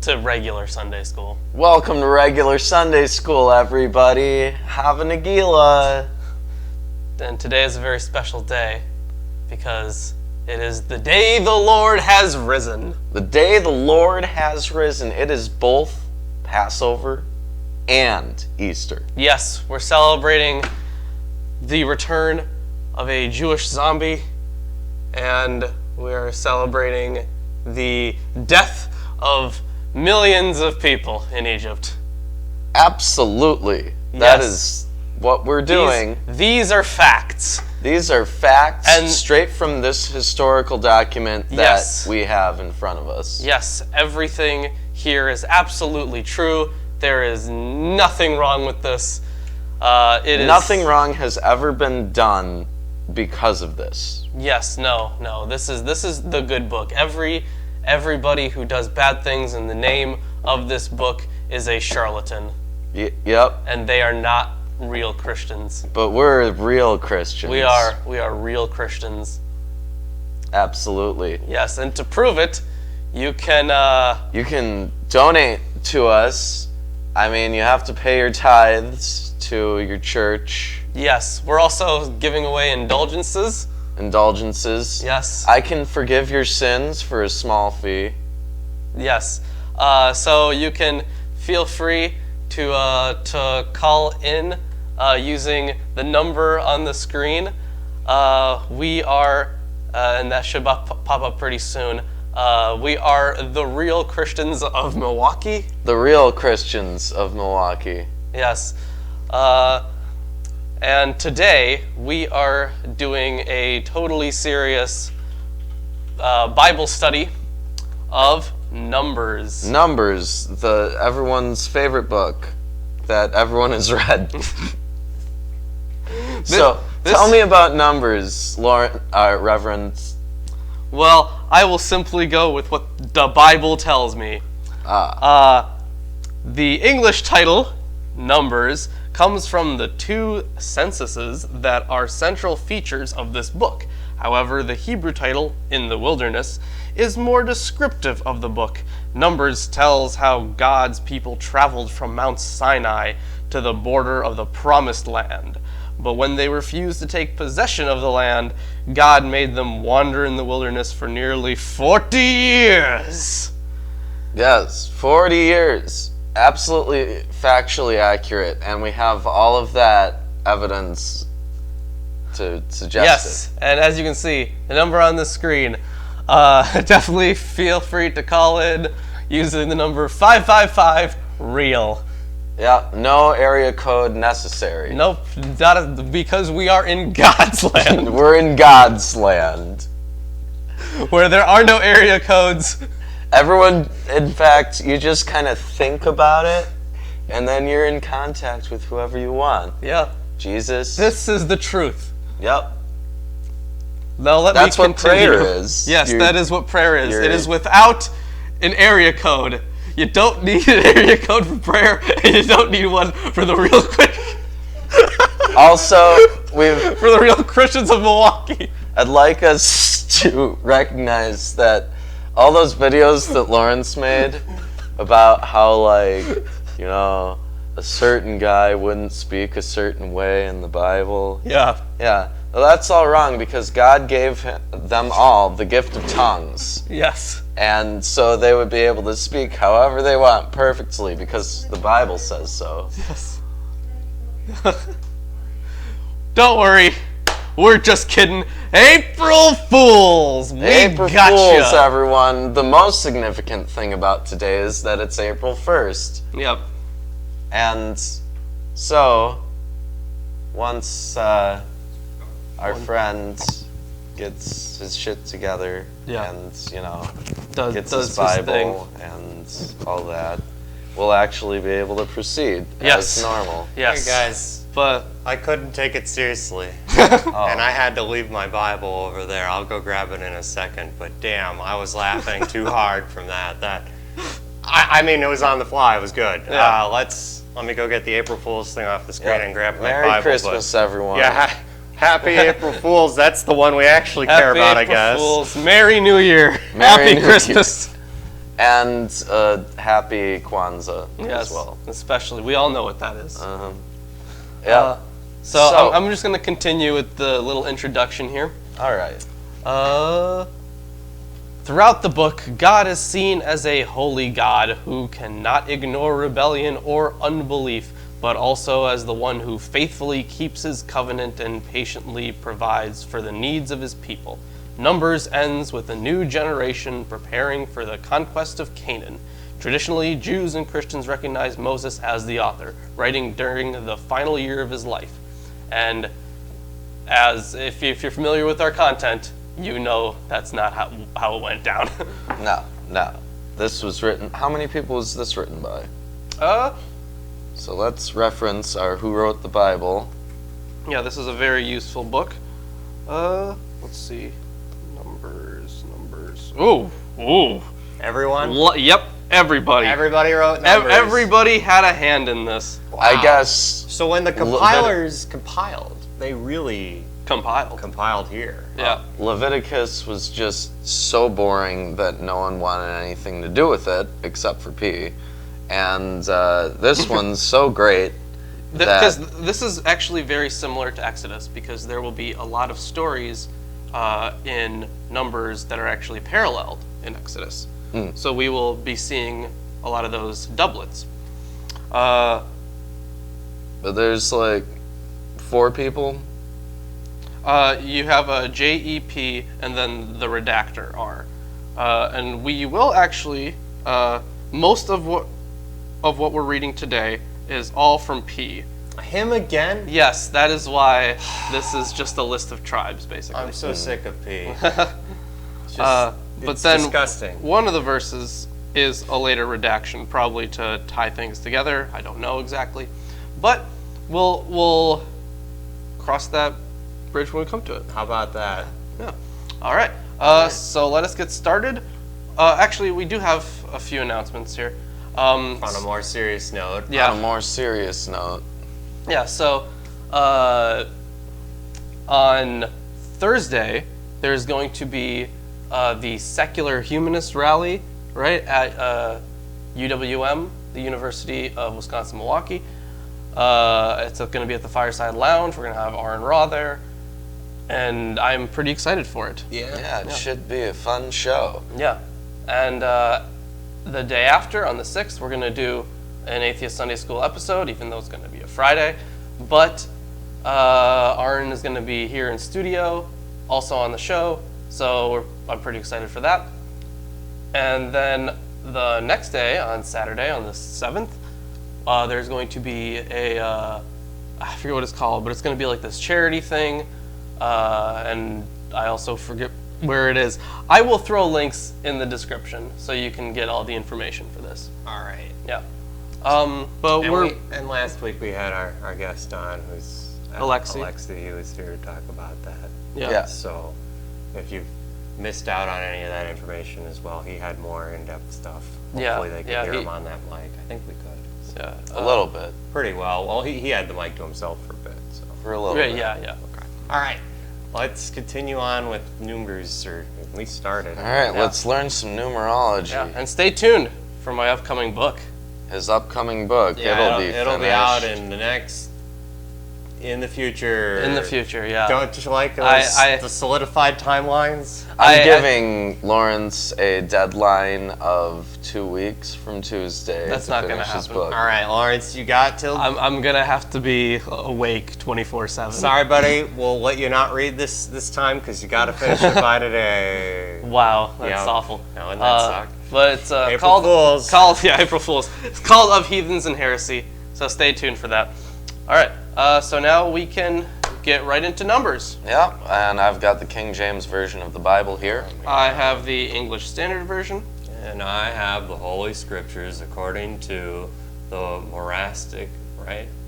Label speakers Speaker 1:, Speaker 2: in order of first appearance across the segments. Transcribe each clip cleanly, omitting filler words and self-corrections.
Speaker 1: to regular Sunday school.
Speaker 2: Welcome to regular Sunday school, everybody. Have a Nagila.
Speaker 1: And today is a very special day because it is the day the Lord has risen.
Speaker 2: The day the Lord has risen. It is both Passover and Easter.
Speaker 1: Yes, we're celebrating the return of a Jewish zombie, and we're celebrating the death of millions of people in Egypt.
Speaker 2: Absolutely. That is what we're doing.
Speaker 1: These are facts.
Speaker 2: These are facts
Speaker 1: And
Speaker 2: straight from this historical document that we have in front of us.
Speaker 1: Yes, everything here is absolutely true. There is nothing wrong with this.
Speaker 2: Nothing wrong has ever been done because of this.
Speaker 1: Yes, no. This is the good book. Everybody who does bad things in the name of this book is a charlatan.
Speaker 2: Yep.
Speaker 1: And they are not real Christians.
Speaker 2: But we're real Christians.
Speaker 1: We are real Christians.
Speaker 2: Absolutely.
Speaker 1: Yes, and to prove it, you can
Speaker 2: donate to us. I mean, you have to pay your tithes to your church.
Speaker 1: Yes, we're also giving away indulgences.
Speaker 2: Indulgences.
Speaker 1: Yes.
Speaker 2: I can forgive your sins for a small fee.
Speaker 1: Yes. So you can feel free to call in using the number on the screen. We are, and that should pop up pretty soon. We are the Real Christians of Milwaukee.
Speaker 2: The Real Christians of Milwaukee.
Speaker 1: Yes. And today we are doing a totally serious Bible study of Numbers.
Speaker 2: Numbers, everyone's favorite book that everyone has read. Tell me about Numbers, Reverend.
Speaker 1: Well, I will simply go with what the Bible tells me. The English title, Numbers, comes from the two censuses that are central features of this book. However, the Hebrew title, In the Wilderness, is more descriptive of the book. Numbers tells how God's people traveled from Mount Sinai to the border of the Promised Land. But when they refused to take possession of the land, God made them wander in the wilderness for nearly 40 years.
Speaker 2: Yes, 40 years. Absolutely factually accurate, and we have all of that evidence to suggest it.
Speaker 1: Yes, and as you can see, the number on the screen, definitely feel free to call in using the number 555-REAL.
Speaker 2: Yeah, no area code necessary.
Speaker 1: Nope, because we are in God's land.
Speaker 2: We're in God's land.
Speaker 1: Where there are no area codes.
Speaker 2: Everyone, in fact, you just kind of think about it, and then you're in contact with whoever you want.
Speaker 1: Yeah.
Speaker 2: Jesus.
Speaker 1: This is the truth.
Speaker 2: Yep.
Speaker 1: Now
Speaker 2: That's what prayer is.
Speaker 1: Yes, that is what prayer is. It is without an area code. You don't need an area code for prayer, and you don't need one for the real
Speaker 2: Also,
Speaker 1: for the real Christians of Milwaukee.
Speaker 2: I'd like us to recognize that all those videos that Lawrence made about how, a certain guy wouldn't speak a certain way in the Bible.
Speaker 1: Yeah.
Speaker 2: Yeah. Well, that's all wrong because God gave them all the gift of tongues.
Speaker 1: Yes.
Speaker 2: And so they would be able to speak however they want perfectly because the Bible says so.
Speaker 1: Yes. Don't worry. We're just kidding. April Fools!
Speaker 2: April Fools, everyone. The most significant thing about today is that it's April 1st.
Speaker 1: Yep.
Speaker 2: And so, once our friend gets his shit together and, gets his Bible and all that, we'll actually be able to proceed as normal.
Speaker 1: Yes.
Speaker 3: Hey guys,
Speaker 1: but
Speaker 3: I couldn't take it seriously, and I had to leave my Bible over there. I'll go grab it in a second, but damn, I was laughing too hard from that. I mean, it was on the fly. It was good.
Speaker 1: Yeah.
Speaker 3: Let me go get the April Fool's thing off the screen and grab my Bible.
Speaker 2: Merry Christmas, everyone.
Speaker 3: Yeah, happy April Fools. That's the one we actually care about, I guess.
Speaker 1: Happy April Fools. Merry New Year.
Speaker 2: Merry
Speaker 1: Happy
Speaker 2: New
Speaker 1: Christmas.
Speaker 2: And happy Kwanzaa
Speaker 1: Yes,
Speaker 2: as well.
Speaker 1: especially. We all know what that is.
Speaker 2: Yeah.
Speaker 1: So I'm just going to continue with the little introduction here.
Speaker 2: All right.
Speaker 1: Throughout the book, God is seen as a holy God who cannot ignore rebellion or unbelief, but also as the one who faithfully keeps his covenant and patiently provides for the needs of his people. Numbers ends with a new generation preparing for the conquest of Canaan. Traditionally, Jews and Christians recognize Moses as the author, writing during the final year of his life. And as if you're familiar with our content, you know that's not how it went down.
Speaker 2: No. This was written. How many people was this written by? So let's reference our Who Wrote the Bible.
Speaker 1: Yeah, this is a very useful book. Let's see. Numbers. Ooh.
Speaker 3: Everyone?
Speaker 1: Yep, everybody.
Speaker 3: Everybody wrote numbers.
Speaker 1: Everybody had a hand in this.
Speaker 3: Wow.
Speaker 2: I guess.
Speaker 3: So when the compilers compiled, they really compiled here.
Speaker 1: Yeah.
Speaker 2: Leviticus was just so boring that no one wanted anything to do with it except for P. And this one's so great.
Speaker 1: Because this is actually very similar to Exodus, because there will be a lot of stories in Numbers that are actually paralleled in Exodus. So we will be seeing a lot of those doublets.
Speaker 2: But there's like 4 people.
Speaker 1: You have a JEP and then the redactor R. And we will actually, most of what we're reading today is all from P.
Speaker 3: Him again?
Speaker 1: Yes, that is why this is just a list of tribes, basically.
Speaker 3: I'm so sick of P.
Speaker 1: But
Speaker 3: it's
Speaker 1: then
Speaker 3: disgusting.
Speaker 1: One of the verses is a later redaction, probably to tie things together. I don't know exactly, but we'll cross that bridge when we come to it.
Speaker 3: How about that?
Speaker 1: Yeah. All right. So let us get started. Actually, we do have a few announcements here.
Speaker 3: On a more serious note.
Speaker 1: Yeah.
Speaker 2: On a more serious note.
Speaker 1: Yeah. So on Thursday, there's going to be the Secular Humanist Rally, right, at UWM, the University of Wisconsin-Milwaukee. It's going to be at the Fireside Lounge. We're going to have Aaron Raw there, and I'm pretty excited for it.
Speaker 2: Yeah, it should be a fun show.
Speaker 1: Yeah, and the day after, on the 6th, we're going to do an Atheist Sunday School episode, even though it's going to be a Friday. But Aaron is going to be here in studio, also on the show, so I'm pretty excited for that. And then the next day, on Saturday, on the 7th, there's going to be a, I forget what it's called, but it's going to be like this charity thing, and I also forget where it is. I will throw links in the description so you can get all the information for this.
Speaker 3: All right.
Speaker 1: Yeah. But
Speaker 3: and last week we had our guest on, who's Alexi, who was here to talk about that.
Speaker 1: Yeah.
Speaker 3: So if you've missed out on any of that information as well, he had more in-depth stuff. Hopefully they could hear him on that mic. I think we could.
Speaker 1: Yeah.
Speaker 2: A little bit.
Speaker 3: Pretty well. Well, he had the mic to himself for a bit. So.
Speaker 2: For a little bit.
Speaker 1: Yeah.
Speaker 3: Okay. All right. Let's continue on with numbers, or at least start it.
Speaker 2: All right, let's learn some numerology.
Speaker 1: Yeah. And stay tuned for my upcoming book.
Speaker 2: His upcoming book.
Speaker 3: Yeah,
Speaker 2: it'll
Speaker 3: be out in the future.
Speaker 1: In the future, yeah.
Speaker 3: Don't you like the solidified timelines?
Speaker 2: I'm giving Lawrence a deadline of 2 weeks from Tuesday
Speaker 1: That's
Speaker 2: to
Speaker 1: not
Speaker 2: finish
Speaker 1: gonna
Speaker 2: his
Speaker 1: happen.
Speaker 2: book.
Speaker 3: All right, Lawrence, you got till...
Speaker 1: I'm gonna have to be awake 24/7.
Speaker 3: Sorry, buddy. We'll let you not read this time because you got to finish it by today.
Speaker 1: Wow, that's awful.
Speaker 3: No, wouldn't that suck?
Speaker 1: But it's
Speaker 3: April Fools.
Speaker 1: April Fools. It's called Of Heathens and Heresy, so stay tuned for that. All right, so now we can get right into numbers.
Speaker 2: Yeah, and I've got the King James Version of the Bible here.
Speaker 1: I have the English Standard Version.
Speaker 3: And I have the Holy Scriptures according to the morastic,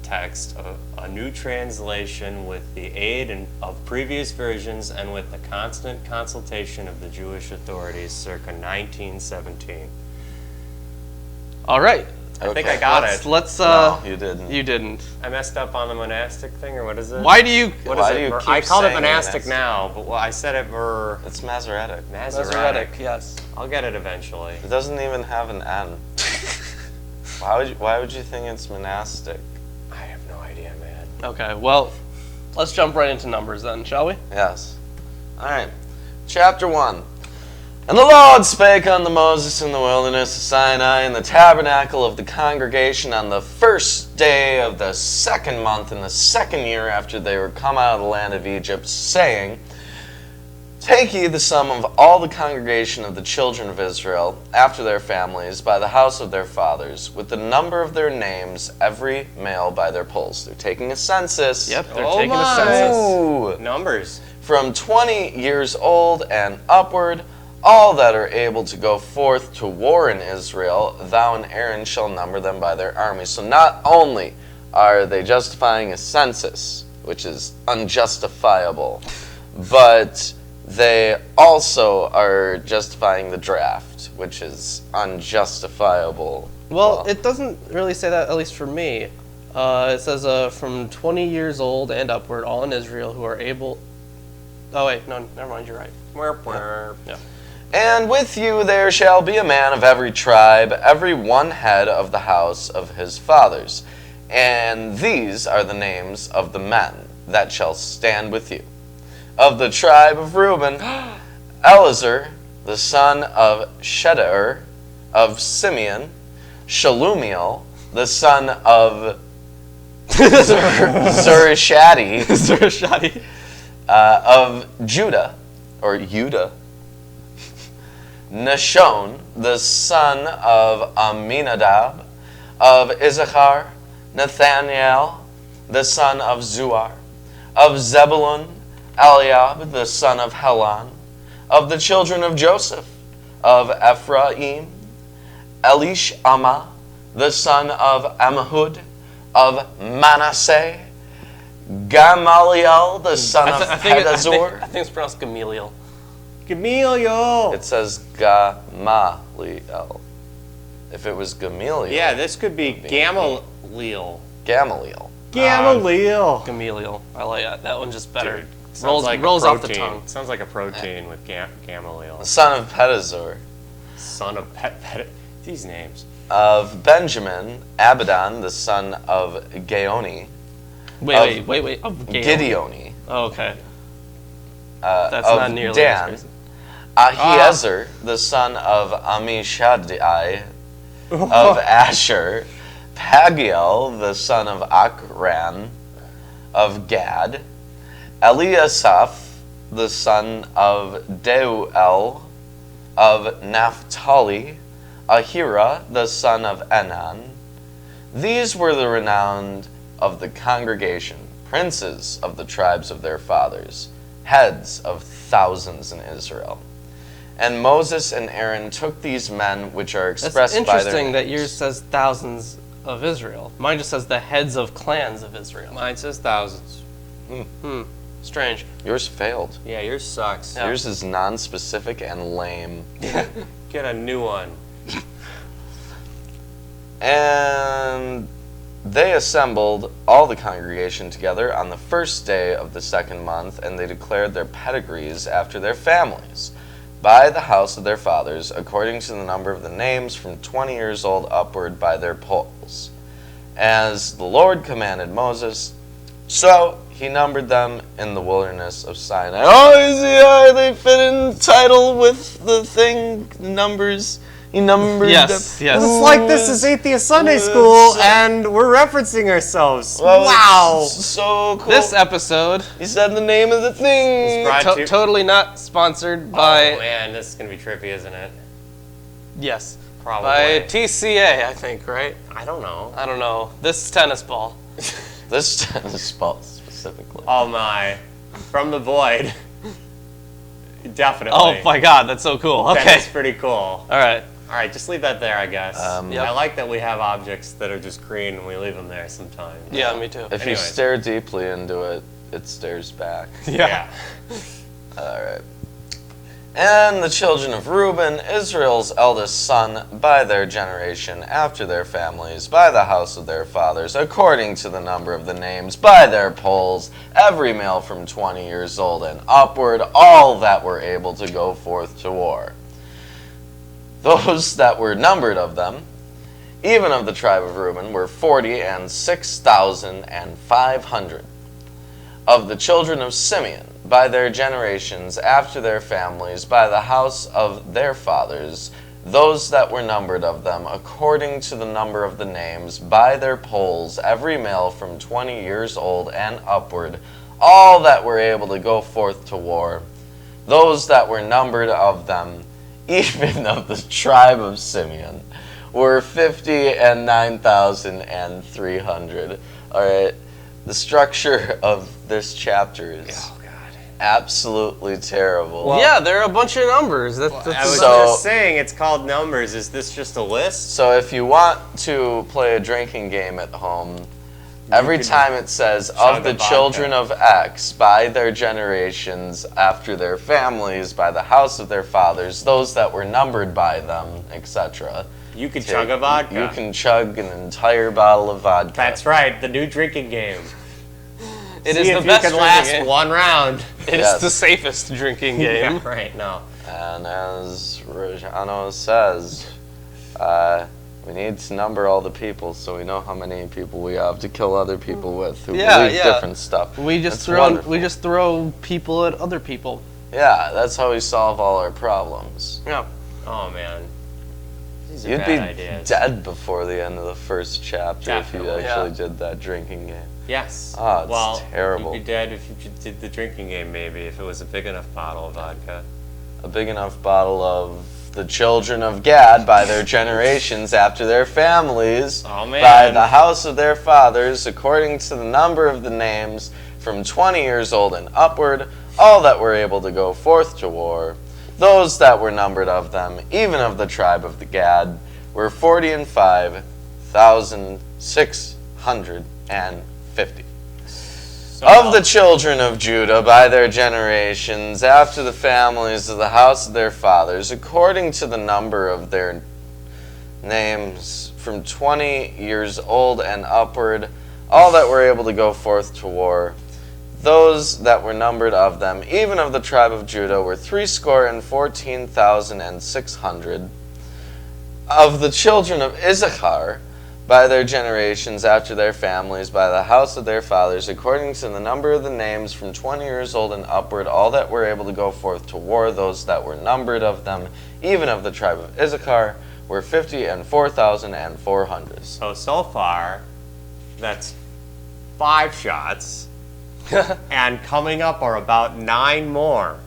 Speaker 3: text, a new translation with the aid of previous versions and with the constant consultation of the Jewish authorities circa 1917.
Speaker 1: All right.
Speaker 3: I think I got it.
Speaker 1: Let's.
Speaker 2: No, you didn't.
Speaker 1: You didn't.
Speaker 3: I messed up on the monastic thing, or what is it?
Speaker 1: Why do you?
Speaker 3: What
Speaker 2: Why
Speaker 3: is
Speaker 2: do
Speaker 3: it?
Speaker 2: you keep
Speaker 3: I called it
Speaker 2: saying
Speaker 3: monastic
Speaker 2: monastic?
Speaker 3: now, but I said it
Speaker 2: It's Masoretic.
Speaker 3: Masoretic.
Speaker 1: Yes.
Speaker 3: I'll get it eventually.
Speaker 2: It doesn't even have an N. Why would you think it's monastic?
Speaker 3: I have no idea, man.
Speaker 1: Okay. Well, let's jump right into numbers then, shall we?
Speaker 2: Yes. All right. Chapter 1. And the Lord spake unto Moses in the wilderness of Sinai in the tabernacle of the congregation on the first day of the second month in the second year after they were come out of the land of Egypt, saying, Take ye the sum of all the congregation of the children of Israel, after their families, by the house of their fathers, with the number of their names, every male by their polls. They're taking a census.
Speaker 1: Yep. They're
Speaker 3: Oh
Speaker 1: taking
Speaker 3: my.
Speaker 1: a census.
Speaker 2: Ooh.
Speaker 3: Numbers.
Speaker 2: From 20 years old and upward, all that are able to go forth to war in Israel, thou and Aaron shall number them by their armies. So not only are they justifying a census, which is unjustifiable, but they also are justifying the draft, which is unjustifiable.
Speaker 1: Well, it doesn't really say that, at least for me. It says from 20 years old and upward, all in Israel who are able. Oh wait, no, never mind. You're right. Yeah.
Speaker 2: And with you there shall be a man of every tribe, every one head of the house of his fathers. And these are the names of the men that shall stand with you. Of the tribe of Reuben, Elazar, the son of Shedeur, of Simeon, Shalumiel, the son of Zurishaddi,
Speaker 1: Zurishaddi.
Speaker 2: Of Judah, or Judah, Nashon, the son of Aminadab, of Issachar, Nathaniel, the son of Zuar, of Zebulun, Eliab, the son of Helon, of the children of Joseph, of Ephraim, Elishama, the son of Ammihud, of Manasseh, Gamaliel, the son of Pedazur.
Speaker 1: I think it's pronounced Gamaliel.
Speaker 3: Gamaliel.
Speaker 2: It says Gamaliel. If it was Gamaliel.
Speaker 3: Yeah, this could be Gamaliel.
Speaker 2: Gamaliel.
Speaker 3: Gamaliel.
Speaker 1: Gamaliel. I like that. That one's just better.
Speaker 3: Dude, sounds like
Speaker 1: rolls
Speaker 3: a
Speaker 1: off the
Speaker 3: protein.
Speaker 1: tongue.
Speaker 3: Sounds like a protein with Gamaliel.
Speaker 2: The son of Pedazur.
Speaker 3: Son of these names.
Speaker 2: Of Benjamin, Abidan, the son of Gaoni.
Speaker 1: Wait. Of
Speaker 2: Gideoni.
Speaker 1: Oh, okay. That's
Speaker 2: of
Speaker 1: not nearly
Speaker 2: Dan,
Speaker 1: as crazy.
Speaker 2: Ahiezer, the son of Ammishaddai, of Asher, Pagiel, the son of Akran, of Gad, Eliasaph, the son of Deuel, of Naphtali, Ahira, the son of Enan. These were the renowned of the congregation, princes of the tribes of their fathers, heads of thousands in Israel. And Moses and Aaron took these men which are expressed by their
Speaker 1: That's interesting
Speaker 2: names.
Speaker 1: that yours says thousands of Israel. Mine just says the heads of clans of Israel.
Speaker 3: Mine says thousands.
Speaker 1: Strange.
Speaker 2: Yours failed.
Speaker 3: Yeah, yours sucks.
Speaker 1: Yeah.
Speaker 2: Yours is non-specific and lame.
Speaker 3: Get a new one.
Speaker 2: And they assembled all the congregation together on the first day of the second month, and they declared their pedigrees after their families, by the house of their fathers, according to the number of the names from 20 years old upward by their polls. As the Lord commanded Moses, so he numbered them in the wilderness of Sinai. Oh, they fit in title with the thing, numbers. He numbered
Speaker 1: Yes,
Speaker 2: them.
Speaker 1: yes.
Speaker 3: It's like this is Atheist Sunday School, and we're referencing ourselves.
Speaker 2: Well,
Speaker 3: Wow.
Speaker 2: it's so cool.
Speaker 1: This episode,
Speaker 2: He said the name of the thing.
Speaker 3: Brought to-
Speaker 1: totally not sponsored
Speaker 3: Oh
Speaker 1: by,
Speaker 3: man, this is gonna be trippy, isn't it?
Speaker 1: yes,
Speaker 3: Probably.
Speaker 1: by TCA, I think, right?
Speaker 3: I don't know.
Speaker 1: I don't know. This tennis ball.
Speaker 2: This tennis ball specifically.
Speaker 3: Oh my. From the void. Definitely.
Speaker 1: Oh my god, that's so cool. Okay.
Speaker 3: That's pretty cool.
Speaker 1: All right.
Speaker 3: All right, just leave that there, I guess.
Speaker 1: Yep.
Speaker 3: I like that we have objects that are just green and we leave them there sometimes.
Speaker 1: Yeah, me too.
Speaker 2: If you
Speaker 3: Anyways.
Speaker 2: stare deeply into it, it stares back.
Speaker 1: Yeah.
Speaker 2: All right. And the children of Reuben, Israel's eldest son, by their generation, after their families, by the house of their fathers, according to the number of the names, by their polls, every male from 20 years old and upward, all that were able to go forth to war. Those that were numbered of them, even of the tribe of Reuben, were 46,500. Of the children of Simeon, by their generations, after their families, by the house of their fathers, those that were numbered of them, according to the number of the names, by their polls, every male from 20 years old and upward, all that were able to go forth to war, those that were numbered of them, even of the tribe of Simeon, were 59,300. All right. The structure of this chapter is absolutely terrible.
Speaker 1: Well, yeah, there are a bunch of numbers.
Speaker 3: I was just saying, it's called numbers. Is this just a list?
Speaker 2: So if you want to play a drinking game at home, every time it says, of the children of X, by their generations, after their families, by the house of their fathers, those that were numbered by them, etc.
Speaker 3: You can chug a vodka.
Speaker 2: You can chug an entire bottle of vodka.
Speaker 3: That's right, the new drinking game.
Speaker 1: It
Speaker 3: See
Speaker 1: is
Speaker 3: if
Speaker 1: the best
Speaker 3: you can last one round.
Speaker 1: It's the safest drinking game.
Speaker 3: Yeah, right, no.
Speaker 2: And as Rajano says, we need to number all the people so we know how many people we have to kill other people with who believe different stuff.
Speaker 1: We just throw people at other people.
Speaker 2: Yeah, that's how we solve all our problems.
Speaker 1: Yeah.
Speaker 3: Oh man. These are
Speaker 2: You'd
Speaker 3: bad
Speaker 2: be
Speaker 3: ideas.
Speaker 2: dead before the end of the first chapter if you actually did that drinking game.
Speaker 3: Yes.
Speaker 2: Oh, it's terrible.
Speaker 3: You'd be dead if you did the drinking game, maybe, if it was a big enough bottle of vodka.
Speaker 2: A big enough bottle of the children of Gad by their generations after their families, by the house of their fathers, according to the number of the names, from 20 years old and upward, all that were able to go forth to war. Those that were numbered of them, even of the tribe of the Gad, were 45,650. Of the children of Judah, by their generations, after the families of the house of their fathers, according to the number of their names, from 20 years old and upward, all that were able to go forth to war, those that were numbered of them, even of the tribe of Judah, were 314,600. Of the children of Issachar, by their generations, after their families, by the house of their fathers, according to the number of the names, from 20 years old and upward, all that were able to go forth to war, those that were numbered of them, even of the tribe of Issachar, were 54,400.
Speaker 3: So far, that's 5 shots. And coming up are about 9 more.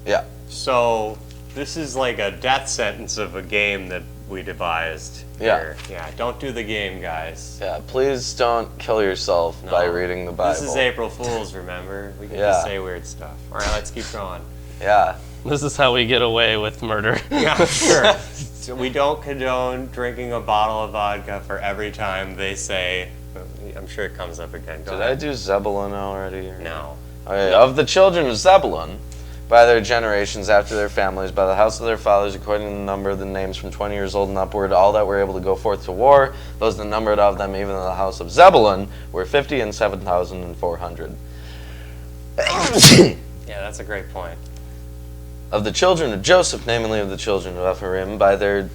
Speaker 2: Yeah.
Speaker 3: So this is like a death sentence of a game that we devised here. Yeah, don't do the game, guys.
Speaker 2: Yeah, please don't kill yourself by reading the Bible.
Speaker 3: This is April Fool's, remember? We can just say weird stuff. All right, let's keep going.
Speaker 2: Yeah.
Speaker 1: This is how we get away with murder.
Speaker 3: Yeah, sure. So we don't condone drinking a bottle of vodka for every time they say... I'm sure it comes up again. Go ahead.
Speaker 2: I do Zebulun already?
Speaker 3: No.
Speaker 2: Okay, of the children of Zebulun, by their generations, after their families, by the house of their fathers, according to the number of the names, from 20 years old and upward, all that were able to go forth to war, those that numbered of them, even in the house of Zebulun, were 57,400.
Speaker 3: Yeah, that's a great point.
Speaker 2: Of the children of Joseph, namely of the children of Ephraim, by their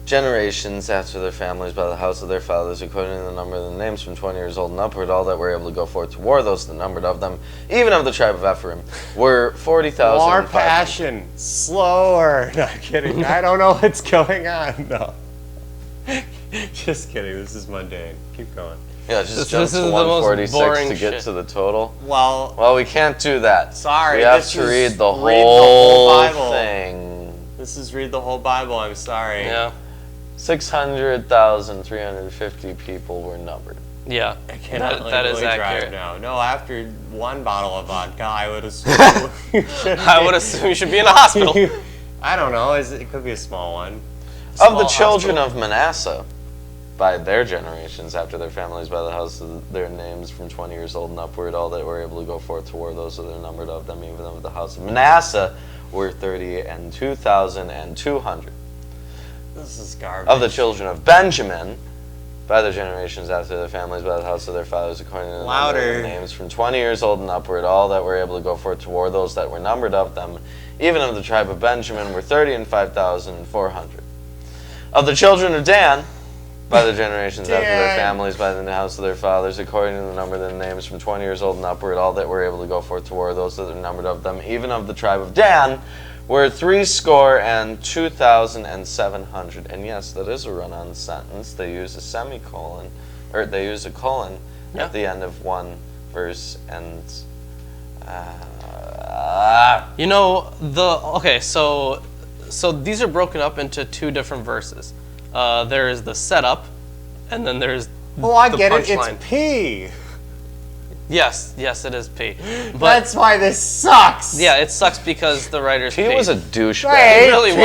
Speaker 2: generations, after their families, by the house of their fathers, according to the number of the names, from 20 years old and upward, all that were able to go forth to war, those that numbered of them, even of the tribe of Ephraim, were 40,000.
Speaker 3: More passion, slower. Not kidding. I don't know what's going on. No. Just kidding. This is mundane. Keep going.
Speaker 2: Yeah, just jump to 146 to get to the total. Well, we can't do that.
Speaker 3: Sorry.
Speaker 2: We have to read the whole thing.
Speaker 3: This is read the whole Bible. I'm sorry.
Speaker 1: Yeah.
Speaker 2: 600,350 people were numbered.
Speaker 1: Yeah,
Speaker 3: that is accurate. Now. No, after one bottle of vodka, I would assume
Speaker 1: you should be in a hospital.
Speaker 3: I don't know. It could be a small one.
Speaker 2: Of the children of Manasseh, by their generations, after their families, by the house of their names, from 20 years old and upward, all that were able to go forth to war, those that are numbered of them, even of the house of Manasseh, were 30, and 2,200.
Speaker 3: This is garbage.
Speaker 2: Of the children of Benjamin, by their generations after their families, by the house of their fathers, according to the number of their names, from 20 years old and upward, all that were able to go forth to war, those that were numbered of them, even of the tribe of Benjamin, were 30 and 5,400. Of the children of Dan, by their generations after their families, by the house of their fathers, according to the number of their names, from 20 years old and upward, all that were able to go forth to war, those that were numbered of them, even of the tribe of Dan, were 62,700. And yes, that is a run-on sentence. They use a semicolon, or they use a colon at the end of one verse, and
Speaker 1: you know, so these are broken up into two different verses. There is the setup, and then there's
Speaker 3: well, I
Speaker 1: the
Speaker 3: get it.
Speaker 1: punchline.
Speaker 3: It's P.
Speaker 1: Yes, it is P. But
Speaker 3: that's why this sucks.
Speaker 1: Yeah, it sucks because the writer's P.
Speaker 2: He was a douchebag.
Speaker 3: Hey,
Speaker 1: He really
Speaker 3: P.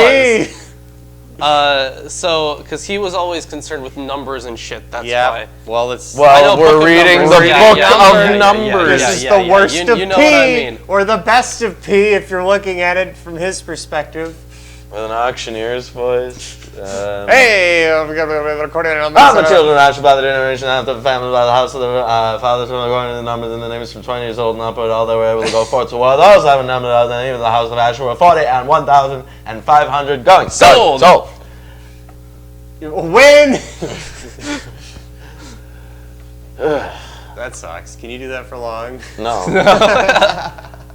Speaker 1: was. Because he was always concerned with numbers and shit. That's why.
Speaker 3: Well, it's
Speaker 1: I
Speaker 2: Well,
Speaker 1: know,
Speaker 2: we're
Speaker 1: book of
Speaker 2: reading
Speaker 1: numbers.
Speaker 2: the
Speaker 1: Yeah,
Speaker 2: book
Speaker 1: yeah,
Speaker 2: of
Speaker 1: yeah,
Speaker 2: numbers.
Speaker 3: this is
Speaker 1: yeah,
Speaker 3: the
Speaker 1: yeah.
Speaker 3: worst
Speaker 1: You
Speaker 3: of
Speaker 1: know
Speaker 3: P,
Speaker 1: what I mean.
Speaker 3: or the best of P if you're looking at it from his perspective.
Speaker 2: With an auctioneer's voice.
Speaker 3: Hey, according to
Speaker 2: All the children actually by the generation after the family, by the house of the fathers, from according to the numbers and the names from 20 years old and upward, all that were able to go forth to war. Those that were numbered of them, even the house of Asher, were 40 and 1,500 going.
Speaker 1: Sold.
Speaker 3: Win. That sucks. Can you do that for long?
Speaker 2: No.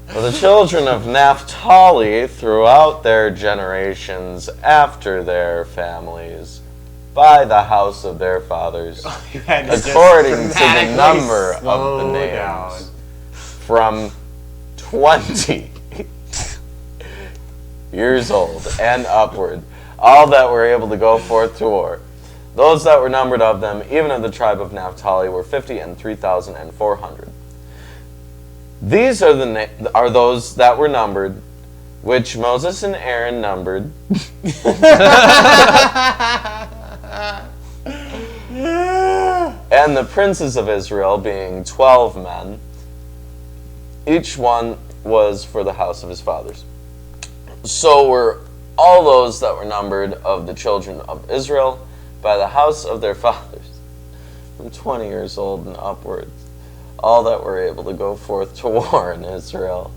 Speaker 2: For the children of Naphtali throughout their generations after their families, by the house of their fathers, according to the number of the names, from 20 years old and upward, all that were able to go forth to war. Those that were numbered of them, even of the tribe of Naphtali, were 50 and 3,400. These are those that were numbered, which Moses and Aaron numbered. And the princes of Israel, being 12 men, each one was for the house of his fathers. So were all those that were numbered of the children of Israel by the house of their fathers, from 20 years old and upwards, all that were able to go forth to war in Israel.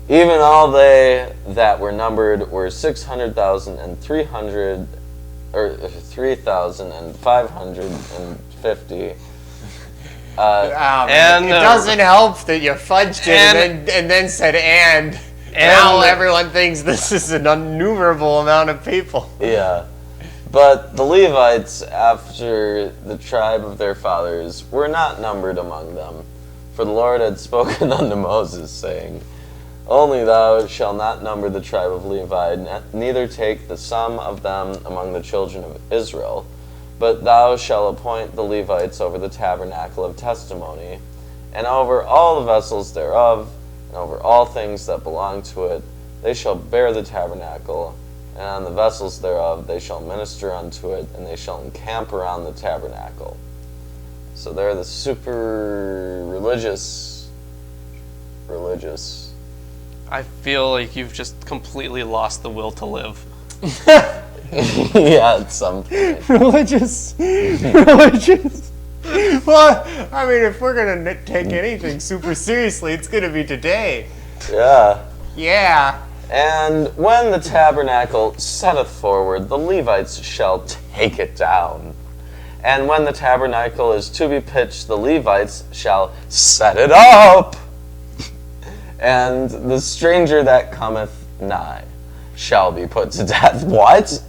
Speaker 2: Even all they that were numbered were 600,300, or 3,550.
Speaker 1: And
Speaker 3: it doesn't help that you fudged it and then said and. Now everyone thinks this is an innumerable amount of people.
Speaker 2: Yeah. But the Levites, after the tribe of their fathers, were not numbered among them. For the Lord had spoken unto Moses, saying, Only thou shalt not number the tribe of Levi, neither take the sum of them among the children of Israel, but thou shalt appoint the Levites over the tabernacle of testimony, and over all the vessels thereof, and over all things that belong to it. They shall bear the tabernacle, and on the vessels thereof they shall minister unto it, and they shall encamp around the tabernacle. So they're the super religious.
Speaker 1: I feel like you've just completely lost the will to live.
Speaker 2: Yeah, at some point.
Speaker 3: Religious. Well, I mean, if we're going to take anything super seriously, it's going to be today.
Speaker 2: Yeah.
Speaker 3: Yeah.
Speaker 2: And when the tabernacle setteth forward, the Levites shall take it down. And when the tabernacle is to be pitched, the Levites shall set it up. And the stranger that cometh nigh shall be put to death. What?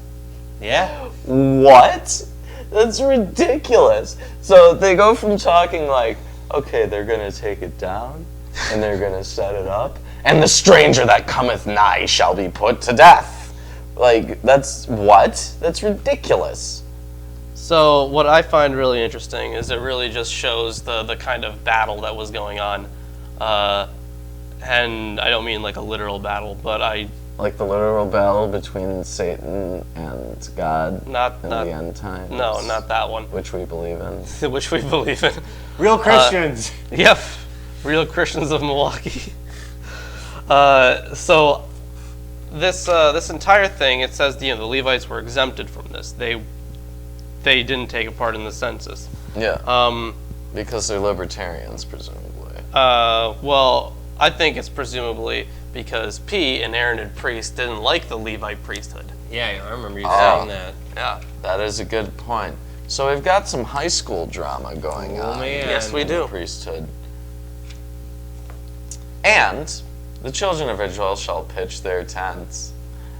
Speaker 3: Yeah.
Speaker 2: What? That's ridiculous. So they go from talking like, okay, they're going to take it down, and they're going to set it up, and the stranger that cometh nigh shall be put to death. Like, that's what? That's ridiculous.
Speaker 1: So what I find really interesting is it really just shows the kind of battle that was going on. And I don't mean like a literal battle, but
Speaker 2: Like the literal battle between Satan and God in the end times.
Speaker 1: No, not that one.
Speaker 2: Which we believe in.
Speaker 1: Which we believe in.
Speaker 3: Real Christians.
Speaker 1: Yep. Real Christians of Milwaukee. So this entire thing, it says the Levites were exempted from this. They didn't take a part in the census.
Speaker 2: Yeah. Because they're libertarians, presumably.
Speaker 1: Well, I think it's presumably because P, an Aaronid priest, didn't like the Levite priesthood.
Speaker 3: Yeah, I remember you saying that.
Speaker 1: Yeah.
Speaker 2: That is a good point. So we've got some high school drama going on.
Speaker 3: Man.
Speaker 1: Yes, we
Speaker 2: in
Speaker 1: do.
Speaker 2: the priesthood. And the children of Israel shall pitch their tents,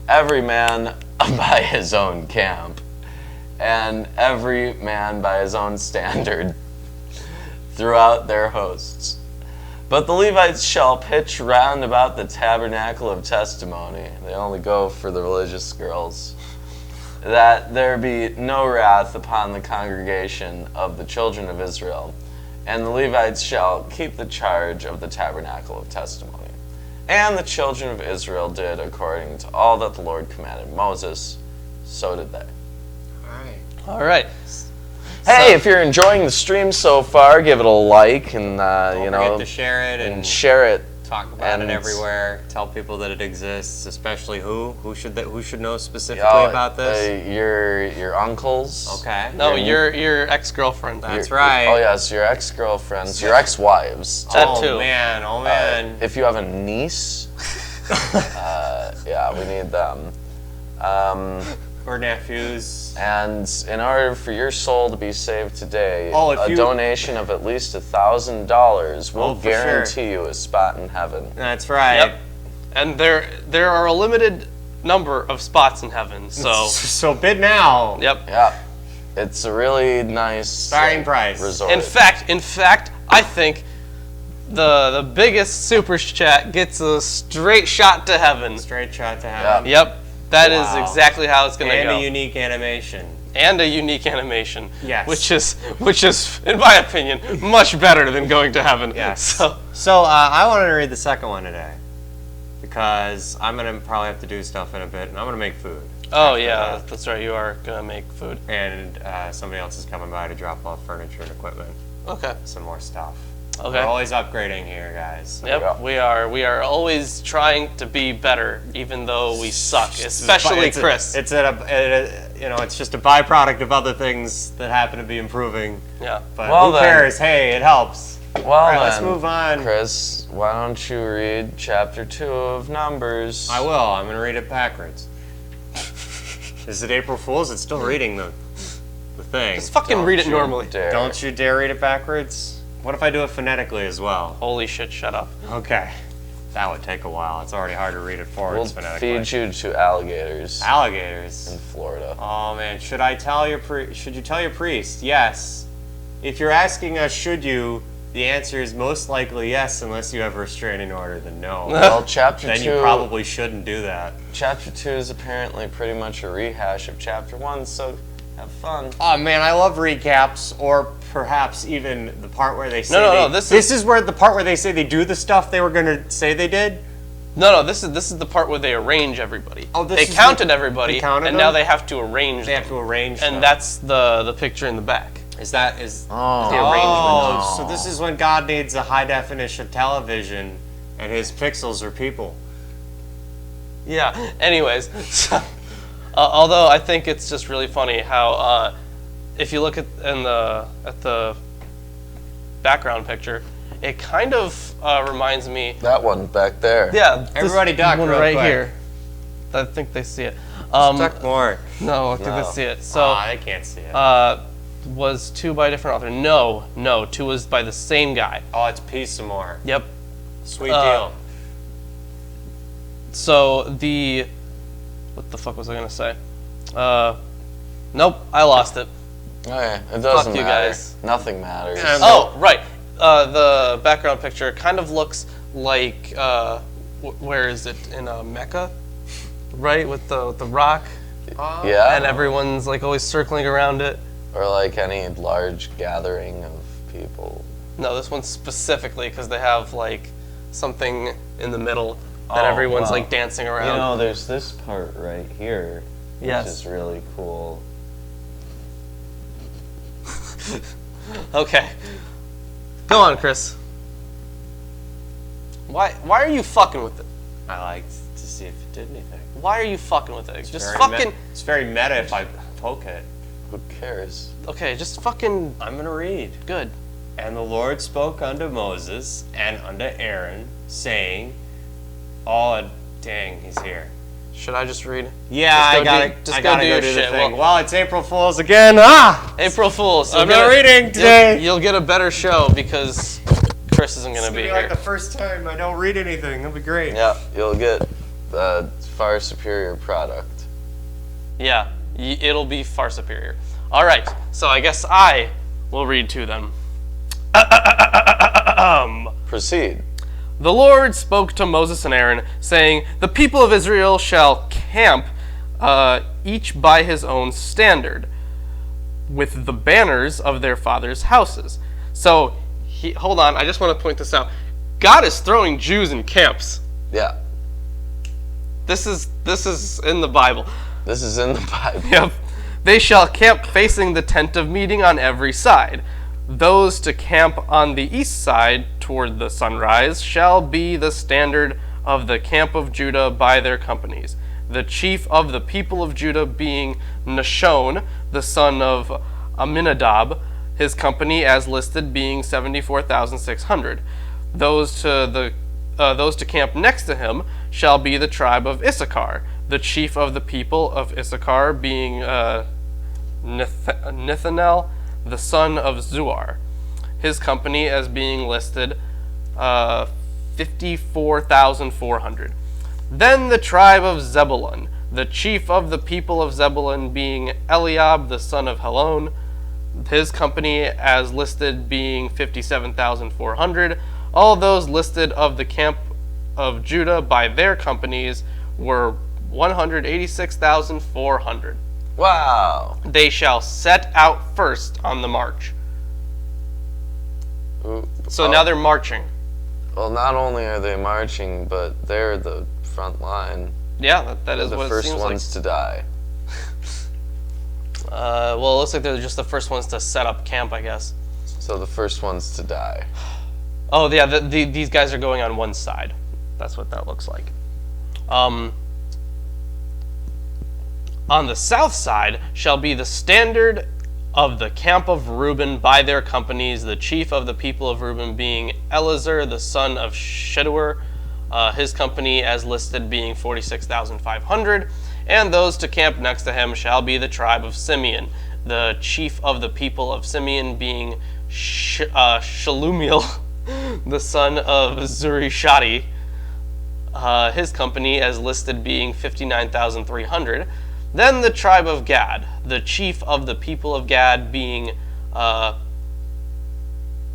Speaker 2: every man by his own camp, and every man by his own standard, throughout their hosts. But the Levites shall pitch round about the tabernacle of testimony. They only go for the religious girls. That there be no wrath upon the congregation of the children of Israel. And the Levites shall keep the charge of the tabernacle of testimony. And the children of Israel did according to all that the Lord commanded Moses. So did they.
Speaker 1: All right.
Speaker 2: Hey, if you're enjoying the stream so far, give it a like and
Speaker 3: Don't forget to share it and
Speaker 2: share it.
Speaker 3: talk about it everywhere. Tell people that it exists, especially who should know specifically about this.
Speaker 2: Your uncles.
Speaker 3: Okay.
Speaker 1: No, your ex-girlfriend.
Speaker 3: That's right.
Speaker 2: Oh yes, your ex-girlfriends, your ex-wives.
Speaker 1: That
Speaker 3: Oh
Speaker 1: too.
Speaker 3: man, oh man.
Speaker 2: If you have a niece, yeah, we need them.
Speaker 3: Or nephews.
Speaker 2: And in order for your soul to be saved today,
Speaker 3: if you-
Speaker 2: donation of at least $1,000 will
Speaker 3: for
Speaker 2: guarantee you a spot in heaven.
Speaker 3: That's right.
Speaker 1: Yep. And there are a limited number of spots in heaven. So
Speaker 3: So bid now.
Speaker 1: yep.
Speaker 2: Yeah, it's a really nice
Speaker 3: Starting price.
Speaker 2: resort.
Speaker 1: In fact, I think the biggest super chat gets a straight shot to heaven.
Speaker 3: Straight shot to heaven.
Speaker 1: Yep. That is
Speaker 3: Wow.
Speaker 1: exactly how it's going to
Speaker 3: And
Speaker 1: go.
Speaker 3: a unique animation.
Speaker 1: And a unique animation.
Speaker 3: Yes.
Speaker 1: Which is, in my opinion, much better than going to heaven.
Speaker 3: Yes.
Speaker 1: So,
Speaker 3: I wanted to read the second one today because I'm gonna probably have to do stuff in a bit, and I'm gonna make food.
Speaker 1: oh
Speaker 3: after
Speaker 1: yeah,
Speaker 3: that.
Speaker 1: that's right. You are gonna make food.
Speaker 3: And somebody else is coming by to drop off furniture and equipment,
Speaker 1: Okay.
Speaker 3: some more stuff.
Speaker 1: Okay.
Speaker 3: We're always upgrading here, guys.
Speaker 1: Yep.
Speaker 2: go.
Speaker 1: We are always trying to be better, even though we suck. Especially Chris.
Speaker 3: It's it's just a byproduct of other things that happen to be improving.
Speaker 1: Yeah.
Speaker 3: But
Speaker 2: Well
Speaker 3: who
Speaker 2: then.
Speaker 3: cares? Hey, it helps.
Speaker 2: Well,
Speaker 3: All right,
Speaker 2: then,
Speaker 3: let's move on.
Speaker 2: Chris, why don't you read chapter 2 of Numbers?
Speaker 3: I will. I'm gonna read it backwards. Is it April Fool's? It's still reading the thing.
Speaker 1: Just fucking
Speaker 2: Don't
Speaker 1: read it
Speaker 2: you
Speaker 1: normally.
Speaker 2: dare.
Speaker 3: Don't you dare read it backwards. What if I do it phonetically as well?
Speaker 1: Holy shit! Shut up.
Speaker 3: Okay. That would take a while. It's already hard to read it
Speaker 2: We'll
Speaker 3: forwards phonetically.
Speaker 2: feed you to alligators
Speaker 3: Alligators.
Speaker 2: in Florida.
Speaker 3: Oh man, should you tell your priest? Yes. If you're asking us, should you? The answer is most likely yes, unless you have a restraining order. Then no.
Speaker 2: Well, chapter
Speaker 3: Then
Speaker 2: 2.
Speaker 3: you probably shouldn't do that.
Speaker 2: Chapter 2 is apparently pretty much a rehash of chapter 1, so have fun.
Speaker 3: Oh man, I love recaps, or perhaps even the part where they say
Speaker 1: No,
Speaker 3: they-
Speaker 1: this
Speaker 3: is where the part where they say they do the stuff they were gonna say they did.
Speaker 1: No, this is the part where they arrange everybody.
Speaker 3: Oh, this
Speaker 1: they
Speaker 3: is
Speaker 1: counted
Speaker 3: the-
Speaker 1: everybody,
Speaker 3: they counted
Speaker 1: and
Speaker 3: them?
Speaker 1: now they have to arrange
Speaker 3: They
Speaker 1: them.
Speaker 3: have to arrange
Speaker 1: And
Speaker 3: them.
Speaker 1: that's the picture in the back.
Speaker 3: Is
Speaker 1: The
Speaker 3: arrangement.
Speaker 1: arrangement.
Speaker 3: So this is when God needs a high definition television, and his pixels are people.
Speaker 1: Yeah. Anyways, so, although I think it's just really funny how if you look at the background picture, it kind of reminds me.
Speaker 2: That one back there.
Speaker 1: Yeah. this
Speaker 3: Everybody duck
Speaker 1: one
Speaker 3: real
Speaker 1: right
Speaker 3: quick.
Speaker 1: here. I think they see it.
Speaker 3: Duck more.
Speaker 1: No, I think
Speaker 2: No.
Speaker 1: they see it. So.
Speaker 3: they can't see it.
Speaker 1: Was 2 by a different author? No, 2 was by the same guy.
Speaker 3: Oh, it's peace some more.
Speaker 1: Yep.
Speaker 3: Sweet deal.
Speaker 1: So what the fuck was I gonna say? Nope, I lost it.
Speaker 2: Okay, it doesn't
Speaker 1: you
Speaker 2: matter.
Speaker 1: guys.
Speaker 2: Nothing matters.
Speaker 1: Oh, right. The background picture kind of looks like where is it in Mecca? Right, with the rock,
Speaker 2: Yeah.
Speaker 1: and everyone's like always circling around it.
Speaker 2: Or like any large gathering of people.
Speaker 1: No, this one's specifically because they have like something in the middle that
Speaker 2: Oh,
Speaker 1: everyone's
Speaker 2: wow.
Speaker 1: like dancing around.
Speaker 2: You know, there's this part right here,
Speaker 1: Yes.
Speaker 2: which is really cool.
Speaker 1: Okay. Go on, Chris. Why are you fucking with it?
Speaker 3: I like to see if it did anything.
Speaker 1: Why are you fucking with it? Just
Speaker 3: Very
Speaker 1: fucking.
Speaker 3: it's very meta if I poke it.
Speaker 2: Who cares?
Speaker 1: Okay, just fucking.
Speaker 3: I'm gonna read.
Speaker 1: Good.
Speaker 3: And the Lord spoke unto Moses and unto Aaron, saying, dang, he's here.
Speaker 1: Should I just read?
Speaker 3: Yeah,
Speaker 1: Just
Speaker 3: I
Speaker 1: go
Speaker 3: gotta
Speaker 1: do
Speaker 3: go
Speaker 1: your
Speaker 3: do the
Speaker 1: shit.
Speaker 3: thing.
Speaker 1: Well-
Speaker 3: Well, it's April Fool's again. Ah!
Speaker 1: April Fools.
Speaker 3: I'm not reading today.
Speaker 1: You'll get a better show because Chris isn't gonna
Speaker 3: It's
Speaker 1: be
Speaker 3: gonna be
Speaker 1: here.
Speaker 3: like the first time I don't read anything. It'll be great.
Speaker 2: Yeah, you'll get a far superior product.
Speaker 1: Yeah, it'll be far superior. All right, so I guess I will read to them.
Speaker 2: Proceed.
Speaker 1: The Lord spoke to Moses and Aaron, saying, "The people of Israel shall camp, each by his own standard, with the banners of their fathers' houses." So, hold on, I just want to point this out. God is throwing Jews in camps.
Speaker 2: Yeah,
Speaker 1: This is in the Bible.
Speaker 2: this is in the Bible.
Speaker 1: Yep. They shall camp facing the tent of meeting on every side. Those to camp on the east side toward the sunrise shall be the standard of the camp of Judah by their companies. The chief of the people of Judah being Nashon, the son of Aminadab, his company as listed being 74,600. Those to camp next to him shall be the tribe of Issachar. The chief of the people of Issachar being Nethanel, the son of Zuar. His company as being listed 54,400. Then the tribe of Zebulun, the chief of the people of Zebulun being Eliab, the son of Helon. His company as listed being 57,400. All those listed of the camp of Judah by their companies were 186,400.
Speaker 2: Wow.
Speaker 1: They shall set out first on the march. So now they're marching.
Speaker 2: Well, not only are they marching, but they're the front line.
Speaker 1: Yeah, that is
Speaker 2: They're
Speaker 1: what
Speaker 2: the
Speaker 1: it
Speaker 2: first
Speaker 1: seems
Speaker 2: ones to die.
Speaker 1: like. Well, it looks like they're just the first ones to set up camp, I guess.
Speaker 2: So the first ones to die.
Speaker 1: Oh, yeah, these guys are going on one side. That's what that looks like. On the south side shall be the standard of the camp of Reuben by their companies, the chief of the people of Reuben being Elazar, the son of Sheduar, his company as listed being 46,500, and those to camp next to him shall be the tribe of Simeon, the chief of the people of Simeon being Shalumiel, the son of Zurishadai, his company as listed being 59,300. Then the tribe of Gad, the chief of the people of Gad being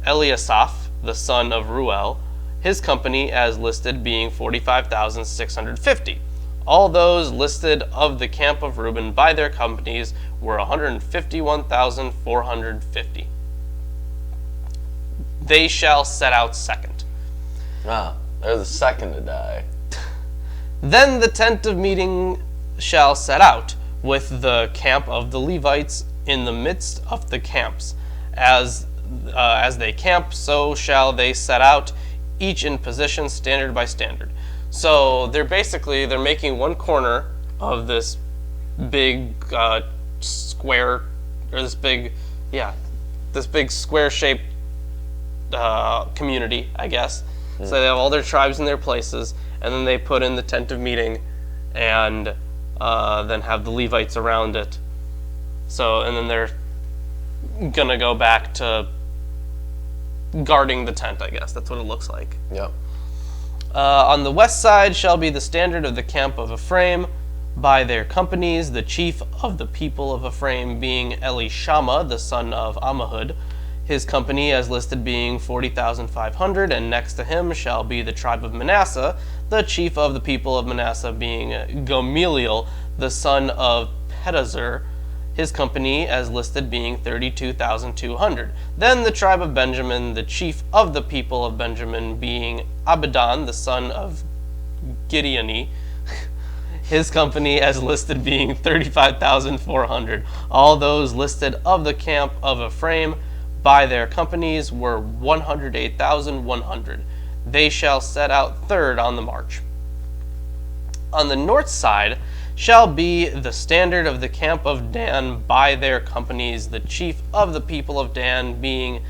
Speaker 1: Eliasaph, the son of Ruel, his company as listed being 45,650. All those listed of the camp of Reuben by their companies were 151,450. They shall set out second.
Speaker 2: Ah, they're the second to die.
Speaker 1: Then the tent of meeting shall set out, with the camp of the Levites in the midst of the camps. As they camp, so shall they set out, each in position, standard by standard. So they're making one corner of this big square, or this big square-shaped community, I guess. So they have all their tribes in their places, and then they put in the tent of meeting, and then have the Levites around it. So, and then they're gonna go back to guarding the tent, I guess. That's what it looks like.
Speaker 2: Yep.
Speaker 1: On the west side shall be the standard of the camp of Ephraim by their companies, the chief of the people of Ephraim being Elishama, the son of Ammihud, his company as listed being 40,500, and next to him shall be the tribe of Manasseh, the chief of the people of Manasseh being Gamaliel, the son of Pedazur, his company as listed being 32,200. Then the tribe of Benjamin, the chief of the people of Benjamin being Abidan, the son of Gideoni, his company as listed being 35,400. All those listed of the camp of Ephraim by their companies were 108,100. They shall set out third on the march. on the north side shall be the standard of the camp of Dan by their companies, the chief of the people of Dan being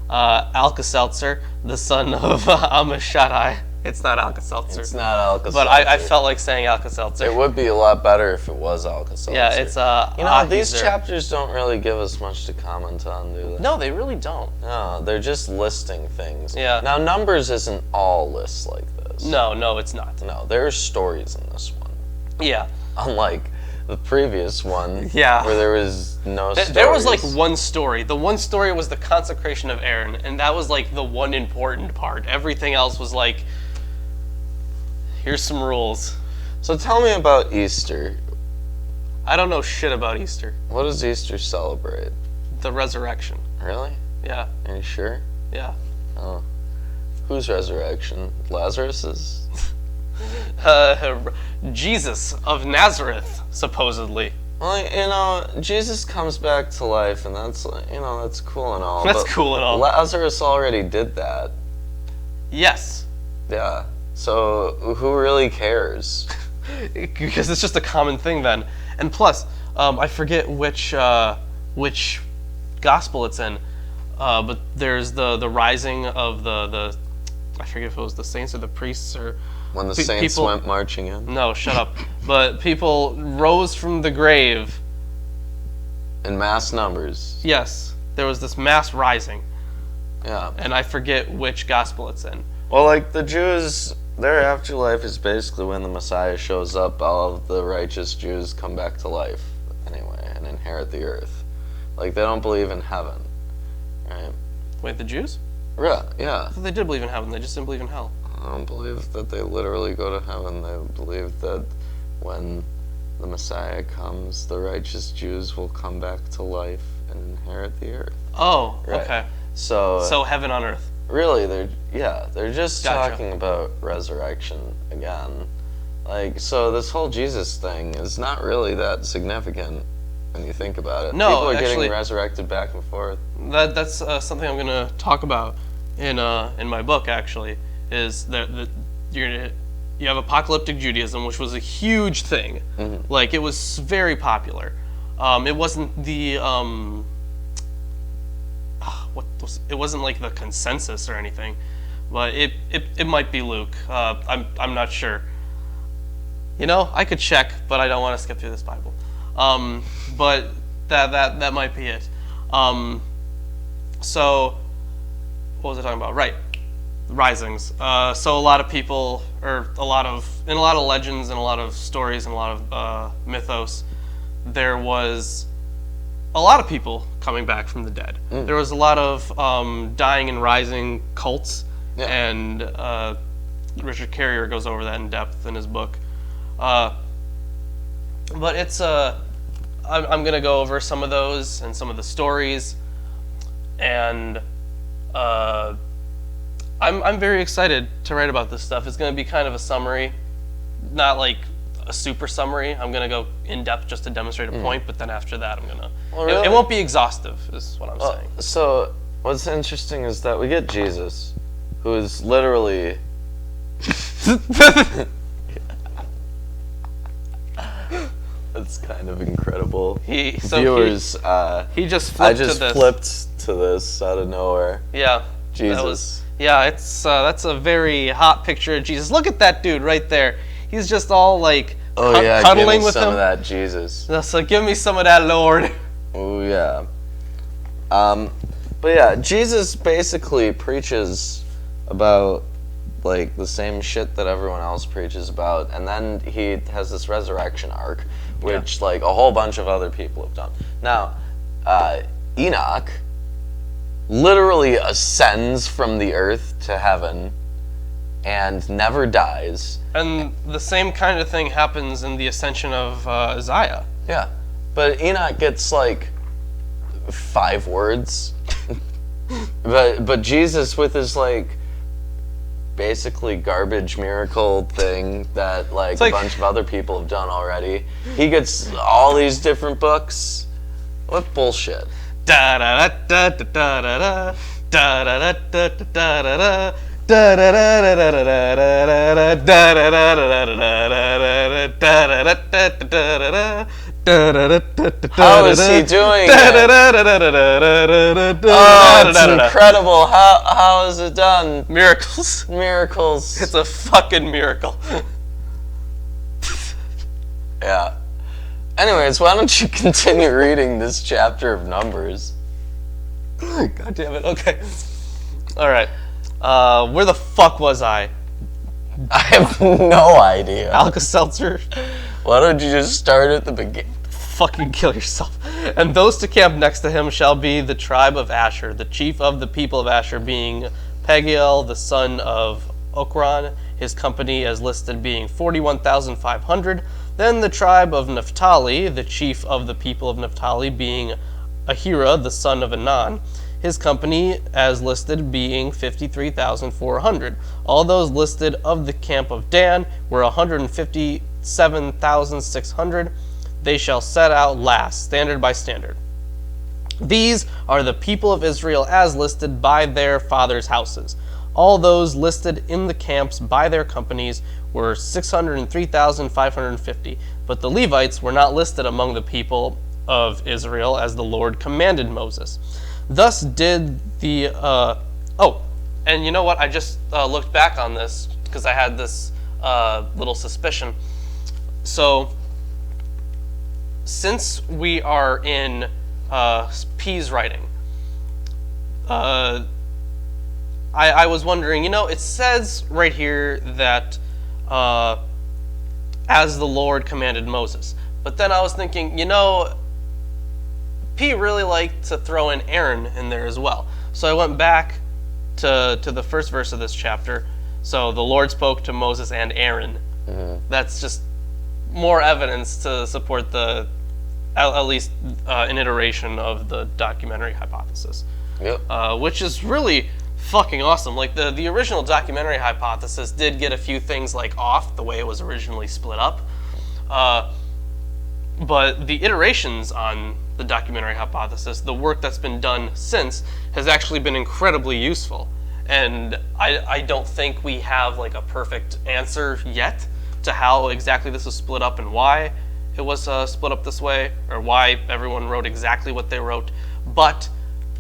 Speaker 1: Alka-Seltzer, the son of Ammishaddai. It's not Alka-Seltzer.
Speaker 2: It's not Alka-Seltzer.
Speaker 1: But I felt like saying Alka-Seltzer.
Speaker 2: It would be a lot better if it was Alka-Seltzer.
Speaker 1: Yeah, it's
Speaker 2: these chapters don't really give us much to comment on, do they?
Speaker 1: No, they really don't.
Speaker 2: No, they're just listing things.
Speaker 1: Yeah.
Speaker 2: Now, Numbers isn't all lists like this.
Speaker 1: No, it's not.
Speaker 2: No, there are stories in this one.
Speaker 1: Yeah.
Speaker 2: Unlike the previous one,
Speaker 1: Yeah.
Speaker 2: where there was no stories.
Speaker 1: There was like one story. The one story was the consecration of Aaron, and that was like the one important part. Everything else was like, here's some rules.
Speaker 2: So tell me about Easter.
Speaker 1: I don't know shit about Easter.
Speaker 2: What does Easter celebrate?
Speaker 1: The resurrection.
Speaker 2: Really?
Speaker 1: Yeah.
Speaker 2: Are you sure?
Speaker 1: Yeah.
Speaker 2: Oh. Whose resurrection? Lazarus's?
Speaker 1: Jesus of Nazareth, supposedly.
Speaker 2: Well, Jesus comes back to life, and that's, that's cool and all.
Speaker 1: That's
Speaker 2: but
Speaker 1: cool and all.
Speaker 2: Lazarus already did that.
Speaker 1: Yes.
Speaker 2: Yeah. So who really cares?
Speaker 1: Because it's just a common thing then. And plus, I forget which gospel it's in, but there's the rising of the I forget if it was the saints or the priests or
Speaker 2: when the saints
Speaker 1: people
Speaker 2: went marching in.
Speaker 1: No, shut up. But people rose from the grave
Speaker 2: in mass numbers.
Speaker 1: Yes, there was this mass rising.
Speaker 2: Yeah.
Speaker 1: And I forget which gospel it's in.
Speaker 2: Well, like the Jews, their afterlife is basically when the Messiah shows up, all of the righteous Jews come back to life anyway and inherit the earth. Like, they don't believe in heaven, right?
Speaker 1: Wait, the Jews?
Speaker 2: Yeah.
Speaker 1: I thought they did believe in heaven, they just didn't believe in hell.
Speaker 2: I don't believe that they literally go to heaven. They believe that when the Messiah comes, the righteous Jews will come back to life and inherit the earth.
Speaker 1: Oh,
Speaker 2: Right.
Speaker 1: okay.
Speaker 2: So
Speaker 1: heaven on earth.
Speaker 2: really, they're just
Speaker 1: Gotcha.
Speaker 2: talking about resurrection again. Like, so this whole Jesus thing is not really that significant when you think about it.
Speaker 1: No,
Speaker 2: people are
Speaker 1: actually,
Speaker 2: getting resurrected back and forth.
Speaker 1: That's something I'm gonna talk about in my book. Actually, is that you have apocalyptic Judaism, which was a huge thing.
Speaker 2: Mm-hmm.
Speaker 1: Like, it was very popular. It wasn't the it wasn't like the consensus or anything, but it might be Luke. I'm not sure. I could check, but I don't want to skip through this Bible. But that might be it. So what was I talking about? Right, risings. So a lot of people, or in a lot of legends and a lot of stories and a lot of mythos, there was a lot of people coming back from the dead. There was a lot of dying and rising cults,
Speaker 2: Yeah.
Speaker 1: and Richard Carrier goes over that in depth in his book. But it's I'm gonna go over some of those and some of the stories, and I'm very excited to write about this stuff. It's gonna be kind of a summary, not like a super summary. I'm gonna go in depth just to demonstrate a point, but then after that, I'm gonna.
Speaker 2: Well, really?
Speaker 1: It won't be exhaustive, is what I'm saying.
Speaker 2: So what's interesting is that we get Jesus, who is literally that's kind of incredible. Viewers,
Speaker 1: he just
Speaker 2: I
Speaker 1: flipped
Speaker 2: just
Speaker 1: to this.
Speaker 2: flipped to this out of nowhere.
Speaker 1: Yeah.
Speaker 2: Jesus.
Speaker 1: That's a very hot picture of Jesus. Look at that dude right there. He's just all like
Speaker 2: give
Speaker 1: cuddling
Speaker 2: me
Speaker 1: with
Speaker 2: some
Speaker 1: him.
Speaker 2: of that Jesus.
Speaker 1: So give me some of that, Lord.
Speaker 2: Oh yeah. But yeah, Jesus basically preaches about like the same shit that everyone else preaches about, and then he has this resurrection arc, which like a whole bunch of other people have done. Now, Enoch literally ascends from the earth to heaven and never dies.
Speaker 1: And the same kind of thing happens in the ascension of Isaiah.
Speaker 2: Yeah, but Enoch gets like 5 words. but Jesus, with his like basically garbage miracle thing that like a bunch of other people have done already, he gets all these different books. What bullshit.
Speaker 1: Da da da da da da da da da da da da da
Speaker 2: How is he doing it? Oh, it's incredible. How is it done?
Speaker 1: Miracles.
Speaker 2: Miracles.
Speaker 1: It's a fucking miracle.
Speaker 2: Yeah. Anyways, why don't you continue reading this chapter of Numbers?
Speaker 1: God damn it. Okay. All right. Where the fuck was I?
Speaker 2: I have no idea.
Speaker 1: Alka-Seltzer.
Speaker 2: Why don't you just start at the beginning?
Speaker 1: Fucking kill yourself. And those to camp next to him shall be the tribe of Asher, the chief of the people of Asher being Pagiel, the son of Okran, his company as listed being 41,500. Then the tribe of Naphtali, the chief of the people of Naphtali being Ahira, the son of Anan, his company as listed being 53,400. All those listed of the camp of Dan were 157,600. They shall set out last, standard by standard. These are the people of Israel as listed by their fathers' houses. All those listed in the camps by their companies were 603,550, but the Levites were not listed among the people of Israel as the Lord commanded Moses. Thus did the, and you know what, I just looked back on this because I had this little suspicion. So, since we are in P's writing, I was wondering, it says right here that as the Lord commanded Moses. But then I was thinking, P really liked to throw in Aaron in there as well. So I went back to the first verse of this chapter. So the Lord spoke to Moses and Aaron. Mm-hmm. That's just more evidence to support at least an iteration of the documentary hypothesis.
Speaker 2: Yep.
Speaker 1: Which is really fucking awesome. Like the original documentary hypothesis did get a few things off the way it was originally split up. But the iterations on the documentary hypothesis, the work that's been done since, has actually been incredibly useful. And I don't think we have a perfect answer yet to how exactly this was split up and why it was split up this way, or why everyone wrote exactly what they wrote. But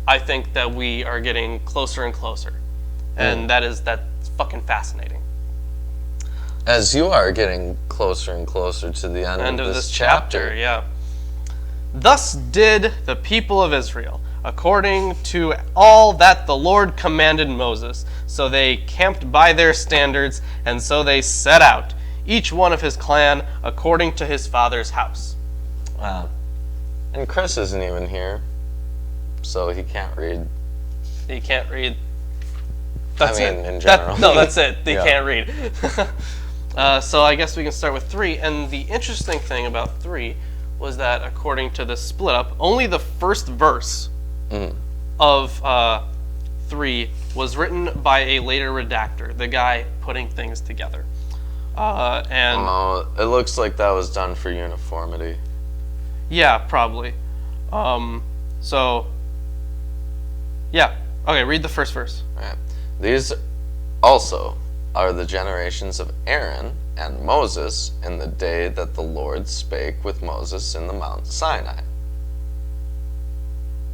Speaker 1: I think that we are getting closer and closer. And that's fucking fascinating.
Speaker 2: As you are getting closer and closer to the end of this chapter.
Speaker 1: Yeah. Thus did the people of Israel, according to all that the Lord commanded Moses. So they camped by their standards, and so they set out, each one of his clan, according to his father's house.
Speaker 2: Wow. And Chris isn't even here, so he can't read.
Speaker 1: He can't read. That's it.
Speaker 2: In general.
Speaker 1: That's it. They can't read. So I guess we can start with 3. And the interesting thing about 3 was that according to the split up, only the first verse of 3 was written by a later redactor, the guy putting things together.
Speaker 2: It looks like that was done for uniformity.
Speaker 1: Yeah, probably. Okay, read the first verse.
Speaker 2: All right. These also are the generations of Aaron and Moses in the day that the Lord spake with Moses in the Mount Sinai.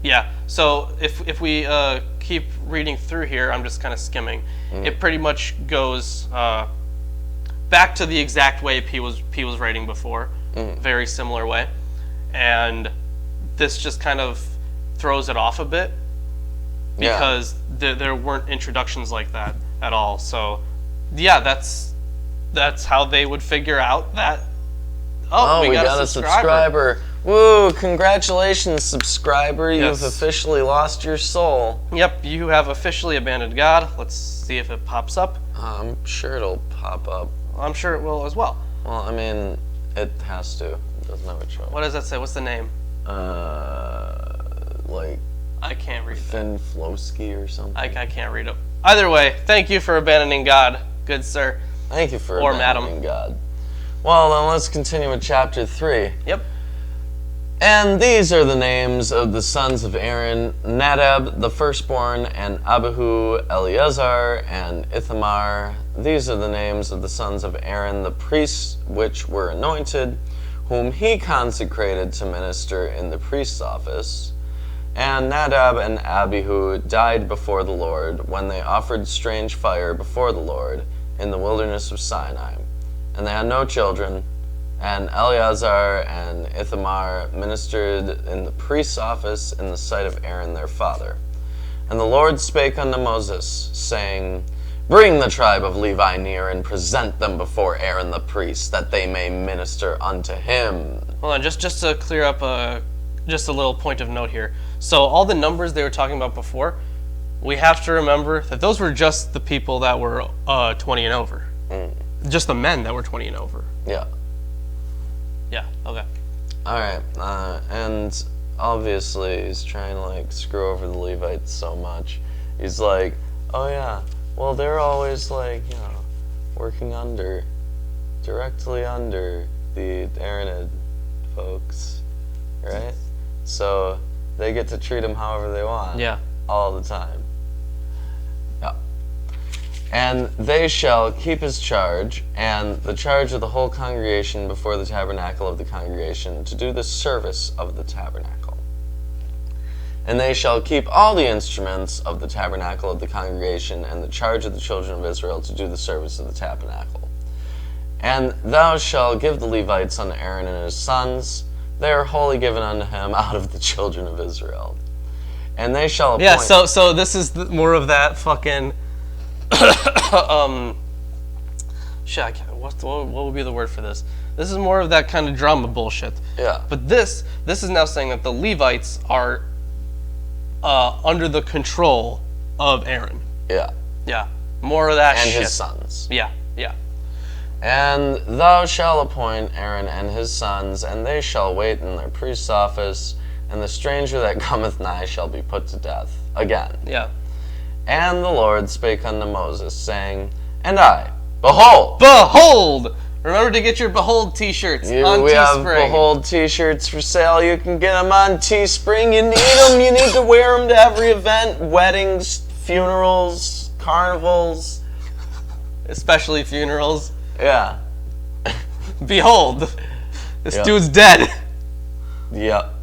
Speaker 1: Yeah, so if we keep reading through here, I'm just kind of skimming. It pretty much goes back to the exact way P was writing before, very similar way, and this just kind of throws it off a bit because there weren't introductions like that at all. So yeah, that's how they would figure out that. Oh, we got a subscriber.
Speaker 2: Woo, congratulations, subscriber. You've officially lost your soul.
Speaker 1: Yep, you have officially abandoned God. Let's see if it pops up.
Speaker 2: I'm sure it'll pop up.
Speaker 1: I'm sure it will as well.
Speaker 2: Well, it has to. It doesn't have a choice.
Speaker 1: What does that say? What's the name? I can't read
Speaker 2: Finn Flowski or something.
Speaker 1: I can't read it. Either way, thank you for abandoning God, good sir.
Speaker 2: Thank you for abandoning God. Well, then let's continue with chapter 3.
Speaker 1: Yep.
Speaker 2: And these are the names of the sons of Aaron: Nadab, the firstborn, and Abihu, Eleazar, and Ithamar. These are the names of the sons of Aaron, the priests which were anointed, whom he consecrated to minister in the priest's office. And Nadab and Abihu died before the Lord when they offered strange fire before the Lord in the wilderness of Sinai. And they had no children. And Eleazar and Ithamar ministered in the priest's office in the sight of Aaron their father. And the Lord spake unto Moses, saying, Bring the tribe of Levi near, and present them before Aaron the priest, that they may minister unto him.
Speaker 1: Hold on, just to clear up just a little point of note here. So all the numbers they were talking about before, we have to remember that those were just the people that were 20 and over. Just the men that were 20 and over.
Speaker 2: Yeah.
Speaker 1: Yeah, okay.
Speaker 2: Alright, and obviously he's trying to screw over the Levites so much. He's like, oh yeah, well they're always working directly under the Aaronid folks, right? So they get to treat them however they want.
Speaker 1: Yeah.
Speaker 2: All the time. Yeah. And they shall keep his charge, and the charge of the whole congregation before the tabernacle of the congregation, to do the service of the tabernacle. And they shall keep all the instruments of the tabernacle of the congregation, and the charge of the children of Israel to do the service of the tabernacle. And thou shalt give the Levites unto Aaron and his sons. They are wholly given unto him out of the children of Israel. And they shall appoint...
Speaker 1: Yeah, so this is more of that fucking... shit, what would be the word for this? This is more of that kind of drama bullshit.
Speaker 2: Yeah.
Speaker 1: But this is now saying that the Levites are under the control of Aaron.
Speaker 2: Yeah.
Speaker 1: Yeah. More of that
Speaker 2: and
Speaker 1: shit.
Speaker 2: his sons.
Speaker 1: Yeah, yeah.
Speaker 2: And thou shalt appoint Aaron and his sons, and they shall wait in their priest's office, and the stranger that cometh nigh shall be put to death. Again.
Speaker 1: Yeah.
Speaker 2: And the Lord spake unto Moses, saying, And I, behold!
Speaker 1: Behold! Remember to get your Behold t-shirts on
Speaker 2: We have
Speaker 1: Teespring.
Speaker 2: Behold t-shirts for sale. You can get them on Teespring. You need them. You need to wear them to every event. Weddings, funerals, carnivals.
Speaker 1: Especially funerals.
Speaker 2: Yeah.
Speaker 1: Behold! This
Speaker 2: Yep.
Speaker 1: dude's dead.
Speaker 2: Yep.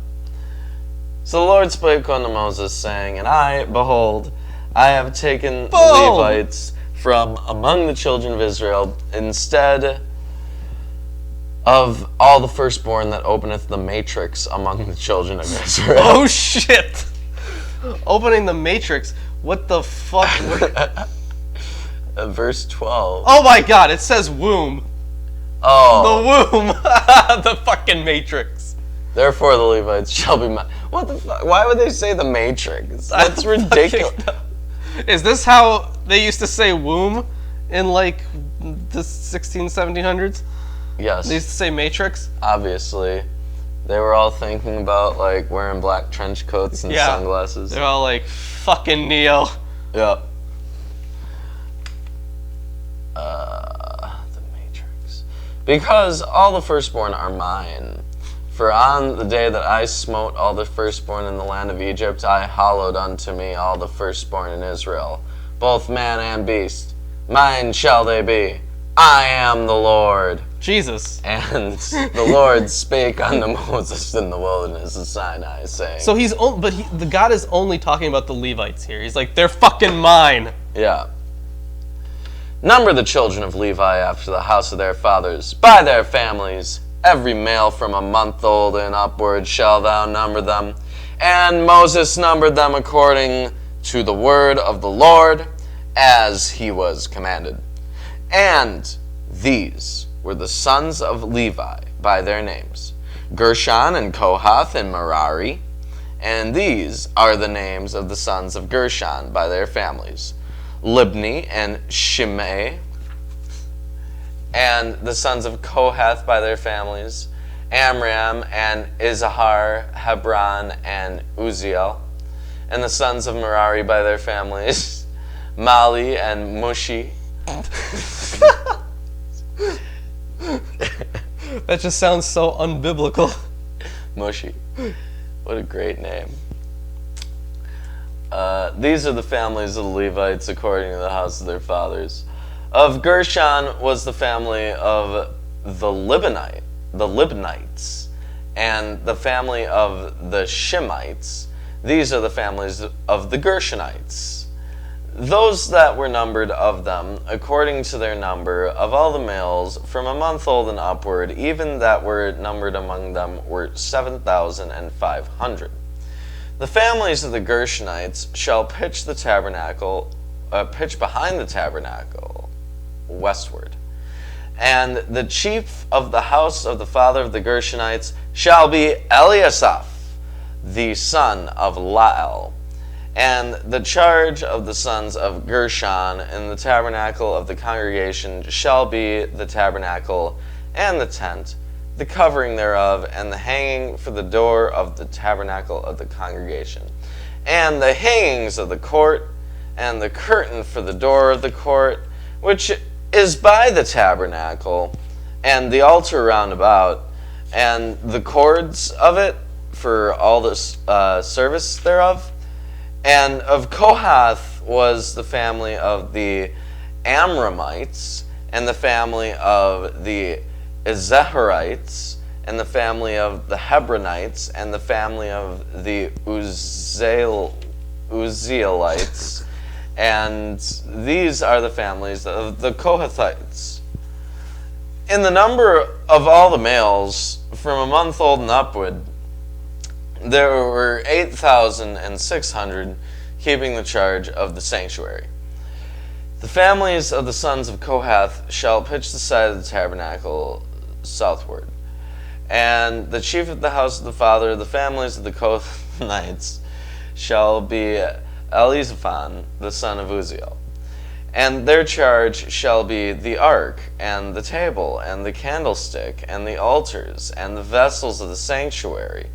Speaker 2: So the Lord spake unto Moses, saying, And I, behold, I have taken the Levites from among the children of Israel, instead of all the firstborn that openeth the matrix among the children of Israel.
Speaker 1: Oh shit! Opening the matrix. What the fuck?
Speaker 2: Verse 12.
Speaker 1: Oh my god, it says womb.
Speaker 2: Oh.
Speaker 1: The womb. The fucking matrix.
Speaker 2: Therefore the Levites shall be What the fuck? Why would they say the matrix? That's ridiculous.
Speaker 1: Is this how they used to say womb in the 1700s?
Speaker 2: Yes.
Speaker 1: They used to say matrix?
Speaker 2: Obviously. They were all thinking about wearing black trench coats and sunglasses.
Speaker 1: They're all like, fucking Neo.
Speaker 2: Yep. The matrix. Because all the firstborn are mine. For on the day that I smote all the firstborn in the land of Egypt, I hallowed unto me all the firstborn in Israel, both man and beast. Mine shall they be. I am the Lord.
Speaker 1: Jesus.
Speaker 2: And the Lord spake unto Moses in the wilderness of Sinai, saying...
Speaker 1: So the God is only talking about the Levites here. He's like, they're fucking mine.
Speaker 2: Yeah. Number the children of Levi after the house of their fathers, by their families. Every male from a month old and upward shall thou number them. And Moses numbered them according to the word of the Lord, as he was commanded. And these were the sons of Levi by their names, Gershon and Kohath and Merari. And these are the names of the sons of Gershon by their families, Libni and Shimei. And the sons of Kohath by their families, Amram and Izahar, Hebron and Uziel. And the sons of Merari by their families, Mali and Mushi.
Speaker 1: That just sounds so unbiblical.
Speaker 2: Mushy. What a great name. These are the families of the Levites according to the house of their fathers. Of Gershon was the family of the Libnites, and the family of the Shemites. These are the families of the Gershonites. Those that were numbered of them, according to their number, of all the males, from a month old and upward, even that were numbered among them, were 7,500. The families of the Gershonites shall pitch the tabernacle, pitch behind the tabernacle, westward. And the chief of the house of the father of the Gershonites shall be Eliasaph, the son of Lael. And the charge of the sons of Gershon in the tabernacle of the congregation shall be the tabernacle and the tent, the covering thereof, and the hanging for the door of the tabernacle of the congregation, and the hangings of the court, and the curtain for the door of the court, which is by the tabernacle, and the altar round about, and the cords of it for all the service thereof. And of Kohath was the family of the Amramites, and the family of the Izaharites, and the family of the Hebronites, and the family of the Uzzielites, and these are the families of the Kohathites. In the number of all the males, from a month old and upward, there were 8,600 keeping the charge of the sanctuary. The families of the sons of Kohath shall pitch the side of the tabernacle southward. And the chief of the house of the father of the families of the Kohathites shall be Elizaphan, the son of Uzziel. And their charge shall be the ark, and the table, and the candlestick, and the altars, and the vessels of the sanctuary,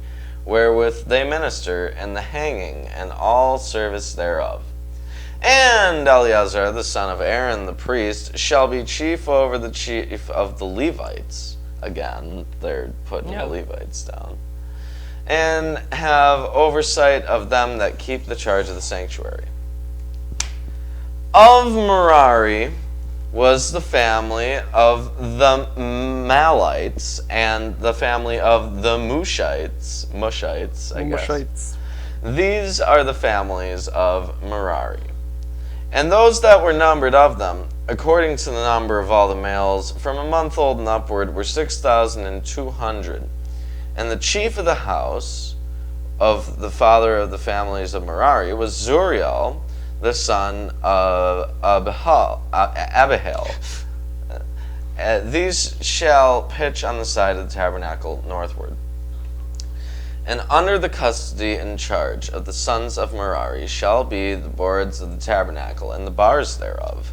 Speaker 2: wherewith they minister, and the hanging, and all service thereof. And Eleazar, the son of Aaron the priest, shall be chief over the chief of the Levites. Again, they're putting the Levites down. And have oversight of them that keep the charge of the sanctuary. Of Merari was the family of the Malites, and the family of the Mushites, I guess.
Speaker 1: Mushites.
Speaker 2: These are the families of Merari. And those that were numbered of them, according to the number of all the males, from a month old and upward, were 6,200. And the chief of the house of the father of the families of Merari was Zuriel, the son of Abihail. These shall pitch on the side of the tabernacle northward. And under the custody and charge of the sons of Merari shall be the boards of the tabernacle, and the bars thereof,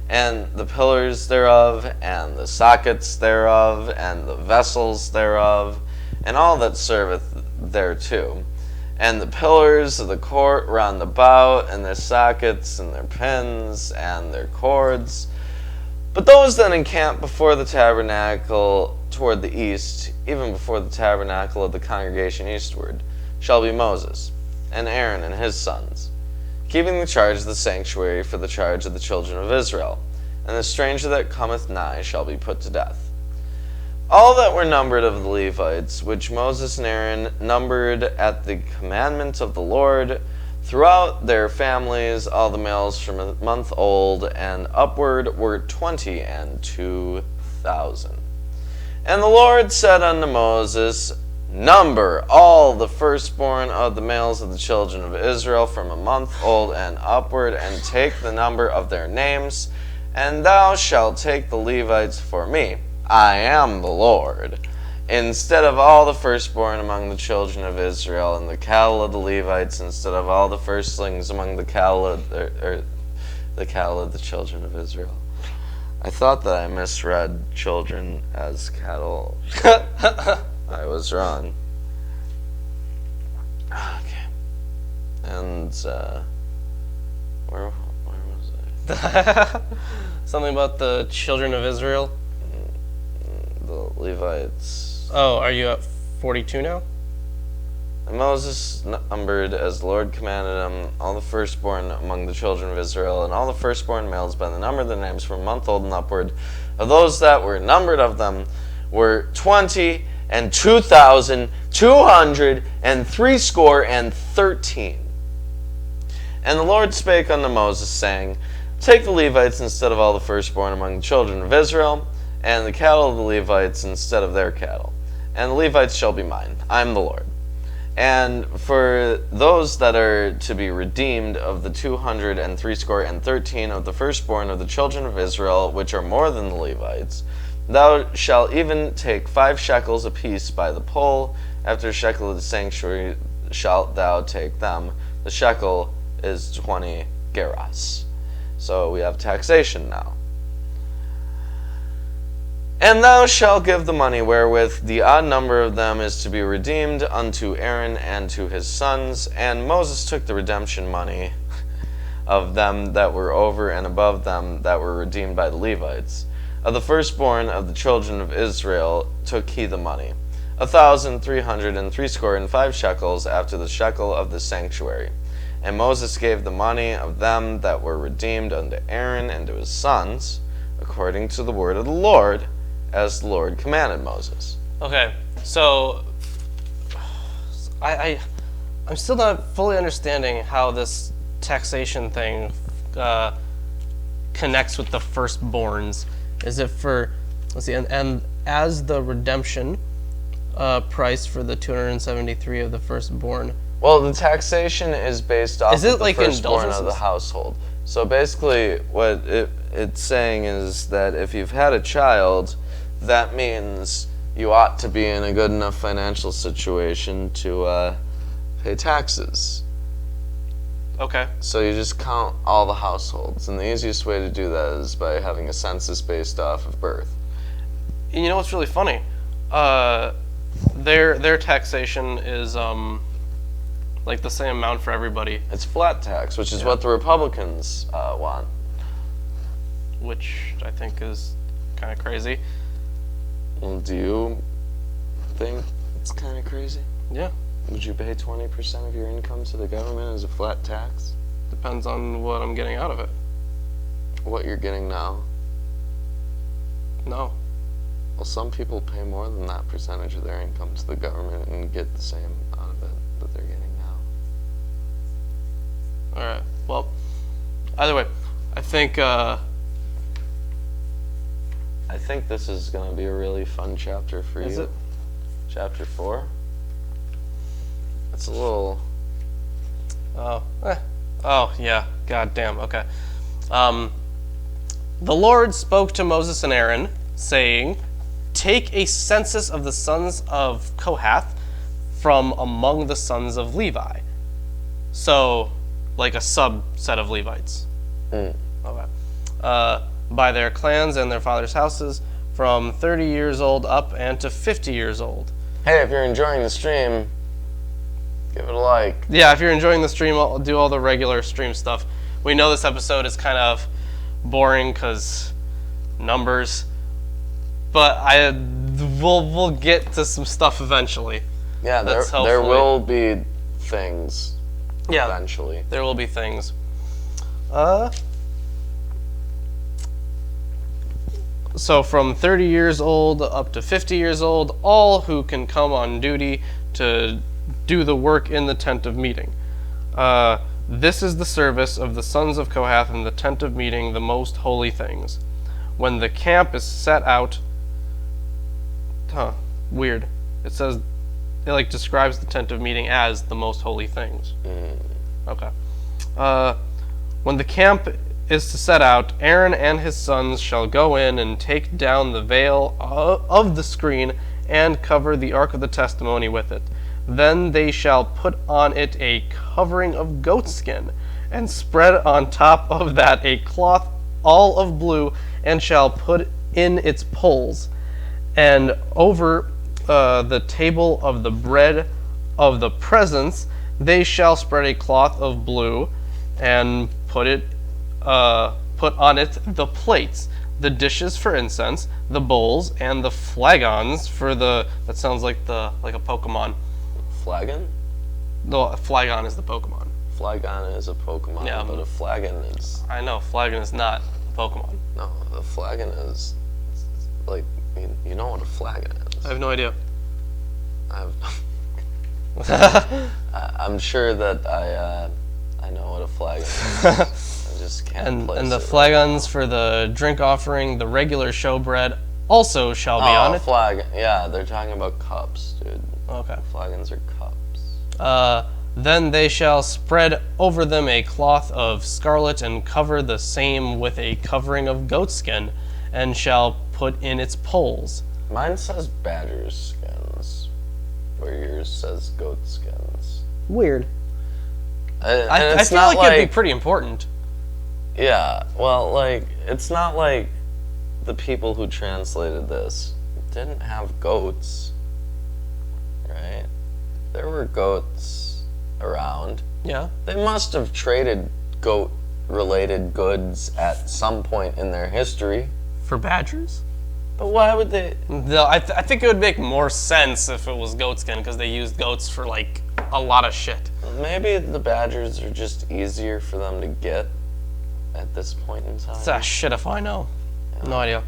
Speaker 2: and the pillars thereof, and the sockets thereof, and the vessels thereof, and all that serveth thereto, and the pillars of the court round about, and their sockets, and their pins, and their cords. But those that encamp before the tabernacle toward the east, even before the tabernacle of the congregation eastward, shall be Moses, and Aaron and his sons, keeping the charge of the sanctuary for the charge of the children of Israel, and the stranger that cometh nigh shall be put to death. All that were numbered of the Levites, which Moses and Aaron numbered at the commandment of the Lord, throughout their families, all the males from a month old and upward were 22,000. And the Lord said unto Moses, Number all the firstborn of the males of the children of Israel from a month old and upward, and take the number of their names, and thou shalt take the Levites for me. I am the Lord. Instead of all the firstborn among the children of Israel, and the cattle of the Levites, instead of all the firstlings among the cattle of the children of Israel. I thought that I misread children as cattle. I was wrong. Okay. And where was I?
Speaker 1: Something about the children of Israel.
Speaker 2: The Levites.
Speaker 1: Oh, are you at 42 now?
Speaker 2: And Moses numbered, as the Lord commanded him, all the firstborn among the children of Israel, and all the firstborn males by the number of their names from a month old and upward, of those that were numbered of them were 20,213. And the Lord spake unto Moses, saying, Take the Levites instead of all the firstborn among the children of Israel, and the cattle of the Levites instead of their cattle. And the Levites shall be mine. I am the Lord. And for those that are to be redeemed of the 213 of the firstborn of the children of Israel, which are more than the Levites, thou shalt even take 5 shekels apiece by the poll. After a shekel of the sanctuary shalt thou take them. The shekel is 20 gerahs. So we have taxation now. And thou shalt give the money wherewith the odd number of them is to be redeemed unto Aaron and to his sons. And Moses took the redemption money of them that were over and above them that were redeemed by the Levites. Of the firstborn of the children of Israel took he the money, 1,365 shekels after the shekel of the sanctuary. And Moses gave the money of them that were redeemed unto Aaron and to his sons, according to the word of the Lord, as the Lord commanded Moses.
Speaker 1: Okay, so I'm still not fully understanding how this taxation thing connects with the firstborns. Is it for, let's see, and as the redemption price for the 273 of the firstborn?
Speaker 2: Well, the taxation is based off of the
Speaker 1: like
Speaker 2: firstborn
Speaker 1: indulgences?
Speaker 2: of the household. So basically, what it's saying is that if you've had a child, that means you ought to be in a good enough financial situation to pay taxes.
Speaker 1: Okay.
Speaker 2: So you just count all the households, and the easiest way to do that is by having a census based off of birth.
Speaker 1: And you know what's really funny? Their taxation is like the same amount for everybody.
Speaker 2: It's flat tax, which is what the Republicans want.
Speaker 1: Which I think is kind of crazy.
Speaker 2: Well, do you think it's kind of crazy?
Speaker 1: Yeah.
Speaker 2: Would you pay 20% of your income to the government as a flat tax?
Speaker 1: Depends on what I'm getting out of it.
Speaker 2: What you're getting now?
Speaker 1: No.
Speaker 2: Well, some people pay more than that percentage of their income to the government and get the same out of it that they're getting now.
Speaker 1: Alright. Well, either way, I think
Speaker 2: this is going to be a really fun chapter for you.
Speaker 1: Is it?
Speaker 2: Chapter 4. It's a little...
Speaker 1: Oh, yeah. God damn. Okay. The Lord spoke to Moses and Aaron, saying, Take a census of the sons of Kohath from among the sons of Levi. So, like a subset of Levites. Okay. By their clans and their fathers' houses, from 30 years old up and to 50 years old.
Speaker 2: Hey, if you're enjoying the stream, give it a like.
Speaker 1: Yeah, if you're enjoying the stream, I'll do all the regular stream stuff. We know this episode is kind of boring because numbers, but we'll get to some stuff eventually.
Speaker 2: Yeah, there will be things eventually.
Speaker 1: There will be things. So from 30 years old up to 50 years old, all who can come on duty to do the work in the tent of meeting. This is the service of the sons of Kohath in the tent of meeting, the most holy things. When the camp is set out, weird. It says, it describes the tent of meeting as the most holy things. Okay. When the camp is to set out, Aaron and his sons shall go in and take down the veil of the screen and cover the ark of the testimony with it. Then they shall put on it a covering of goatskin, and spread on top of that a cloth all of blue, and shall put in its poles. And over the table of the bread of the presence they shall spread a cloth of blue, and put on it the plates, the dishes for incense, the bowls, and the flagons for the. That sounds like a Pokemon.
Speaker 2: Flagon?
Speaker 1: No, Flagon is the Pokemon.
Speaker 2: Flagon is a Pokemon,
Speaker 1: Yeah.
Speaker 2: but a flagon is...
Speaker 1: I know, Flagon is not a Pokemon.
Speaker 2: No, a flagon is... Like, you know what a flagon is.
Speaker 1: I have no idea.
Speaker 2: I'm sure that I know what a flagon is. I just can't place
Speaker 1: And the
Speaker 2: it.
Speaker 1: Flagons for the drink offering, the regular showbread, also shall be on it.
Speaker 2: Flagon. Yeah, they're talking about cups, dude.
Speaker 1: Okay.
Speaker 2: Flagons are cups.
Speaker 1: Then they shall spread over them a cloth of scarlet and cover the same with a covering of goatskin, and shall put in its poles.
Speaker 2: Mine says badger skins, where yours says goat skins.
Speaker 1: Weird.
Speaker 2: And
Speaker 1: I
Speaker 2: it's
Speaker 1: feel
Speaker 2: not
Speaker 1: like it'd be pretty important.
Speaker 2: Yeah, well, like, it's not like the people who translated this didn't have goats, right? There were goats around.
Speaker 1: Yeah.
Speaker 2: They must have traded goat-related goods at some point in their history.
Speaker 1: For badgers?
Speaker 2: But why would they?
Speaker 1: No, I think it would make more sense if it was goatskin, because they used goats for, like, a lot of shit.
Speaker 2: Maybe the badgers are just easier for them to get at this point in time.
Speaker 1: Shit if I know. No idea.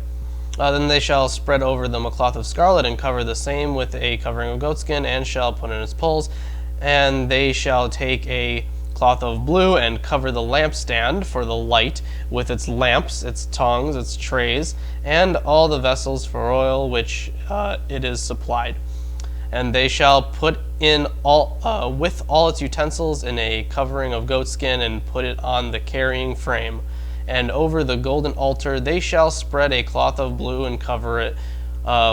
Speaker 1: Then they shall spread over them a cloth of scarlet and cover the same with a covering of goatskin, and shall put in its poles. And they shall take a cloth of blue and cover the lampstand for the light with its lamps, its tongs, its trays, and all the vessels for oil which it is supplied. And they shall put in all with all its utensils in a covering of goatskin, and put it on the carrying frame. And over the golden altar they shall spread a cloth of blue and cover it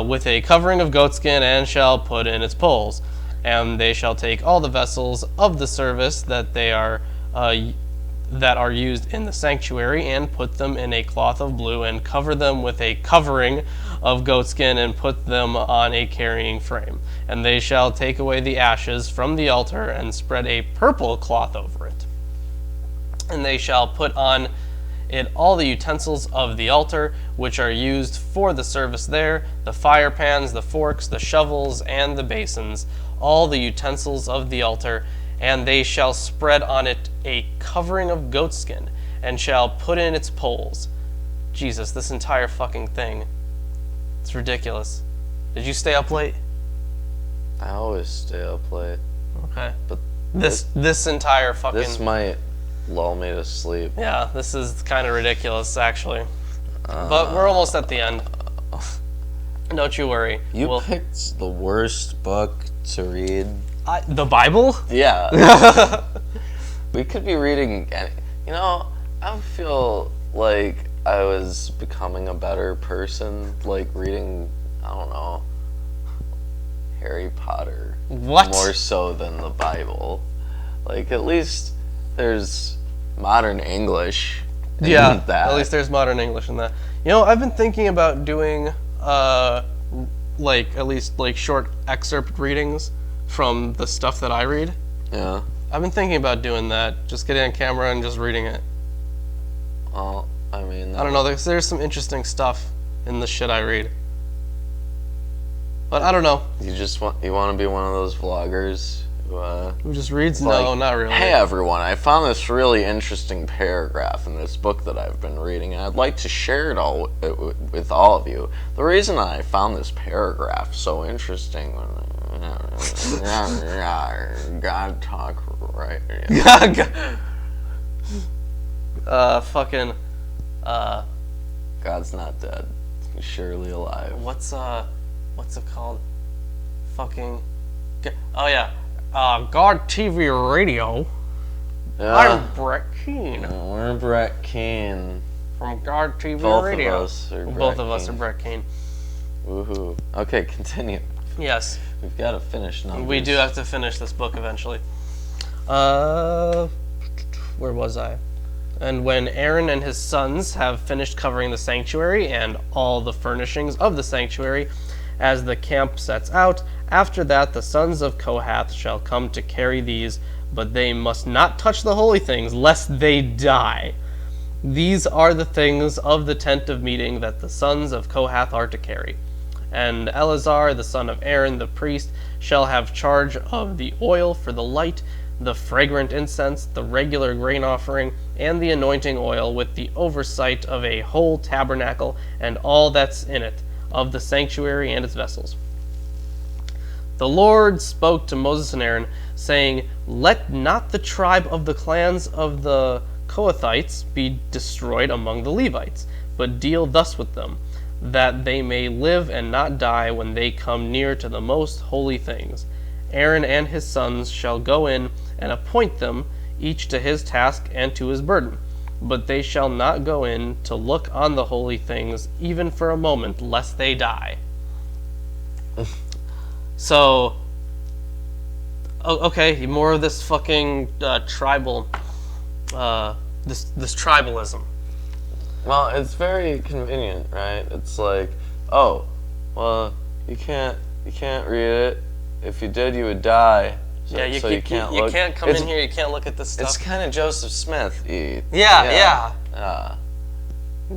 Speaker 1: with a covering of goatskin, and shall put in its poles. And they shall take all the vessels of the service that are used in the sanctuary, and put them in a cloth of blue, and cover them with a covering of goatskin, and put them on a carrying frame. And they shall take away the ashes from the altar, and spread a purple cloth over it. And they shall put on it all the utensils of the altar, which are used for the service there, the fire pans, the forks, the shovels, and the basins, all the utensils of the altar. And they shall spread on it a covering of goatskin, and shall put in its poles. Jesus, this entire fucking thing. It's ridiculous. Did you stay up late?
Speaker 2: I always stay up late.
Speaker 1: Okay.
Speaker 2: But
Speaker 1: This entire fucking...
Speaker 2: this might lull me to sleep.
Speaker 1: Yeah, this is kind of ridiculous, actually. But we're almost at the end. Don't you worry.
Speaker 2: You picked the worst book to read.
Speaker 1: The Bible?
Speaker 2: Yeah. We could be reading... You know, I feel like I was becoming a better person, like reading, I don't know, Harry Potter.
Speaker 1: What?
Speaker 2: More so than the Bible. Like, at least there's modern English in
Speaker 1: Yeah,
Speaker 2: that.
Speaker 1: at least there's modern English in that. You know, I've been thinking about doing, like, at least, like, short excerpt readings from the stuff that I read.
Speaker 2: Yeah.
Speaker 1: I've been thinking about doing that, just getting on camera and just reading it.
Speaker 2: Well, I mean...
Speaker 1: I don't know, there's some interesting stuff in the shit I read. But I don't know.
Speaker 2: You want to be one of those vloggers
Speaker 1: Who just reads?
Speaker 2: like,
Speaker 1: No, not really.
Speaker 2: Hey everyone, I found this really interesting paragraph in this book that I've been reading, and I'd like to share it all with all of you. The reason I found this paragraph so interesting, God talk right.
Speaker 1: Fucking,
Speaker 2: God's not dead. He's surely alive.
Speaker 1: what's it called? Fucking, oh yeah, God TV Radio.
Speaker 2: Yeah.
Speaker 1: I'm Brett Keane
Speaker 2: We're Brett Keane.
Speaker 1: from God TV
Speaker 2: Both
Speaker 1: Radio.
Speaker 2: of us are Brett
Speaker 1: Both of us
Speaker 2: Keane.
Speaker 1: are Brett Keane.
Speaker 2: Woohoo. Okay, continue.
Speaker 1: Yes,
Speaker 2: We've got to finish numbers.
Speaker 1: we do have to finish this book eventually. Where was I? And when Aaron and his sons have finished covering the sanctuary and all the furnishings of the sanctuary, as the camp sets out, after that the sons of Kohath shall come to carry these, but they must not touch the holy things, lest they die. These are the things of the tent of meeting that the sons of Kohath are to carry. And Eleazar, the son of Aaron, the priest, shall have charge of the oil for the light, the fragrant incense, the regular grain offering, and the anointing oil, with the oversight of a whole tabernacle and all that's in it, of the sanctuary and its vessels. The Lord spoke to Moses and Aaron, saying, Let not the tribe of the clans of the Kohathites be destroyed among the Levites, but deal thus with them, that they may live and not die when they come near to the most holy things. Aaron and his sons shall go in and appoint them, each to his task and to his burden. But they shall not go in to look on the holy things, even for a moment, lest they die. So, okay, more of this fucking tribal, this tribalism.
Speaker 2: Well, it's very convenient, right? It's like, oh, well, you can't read it. If you did, you would die. So,
Speaker 1: Yeah, you
Speaker 2: can't
Speaker 1: you
Speaker 2: look.
Speaker 1: can't come in here. You can't look at this stuff.
Speaker 2: It's kind of Joseph Smith.
Speaker 1: Yeah.
Speaker 2: Yeah.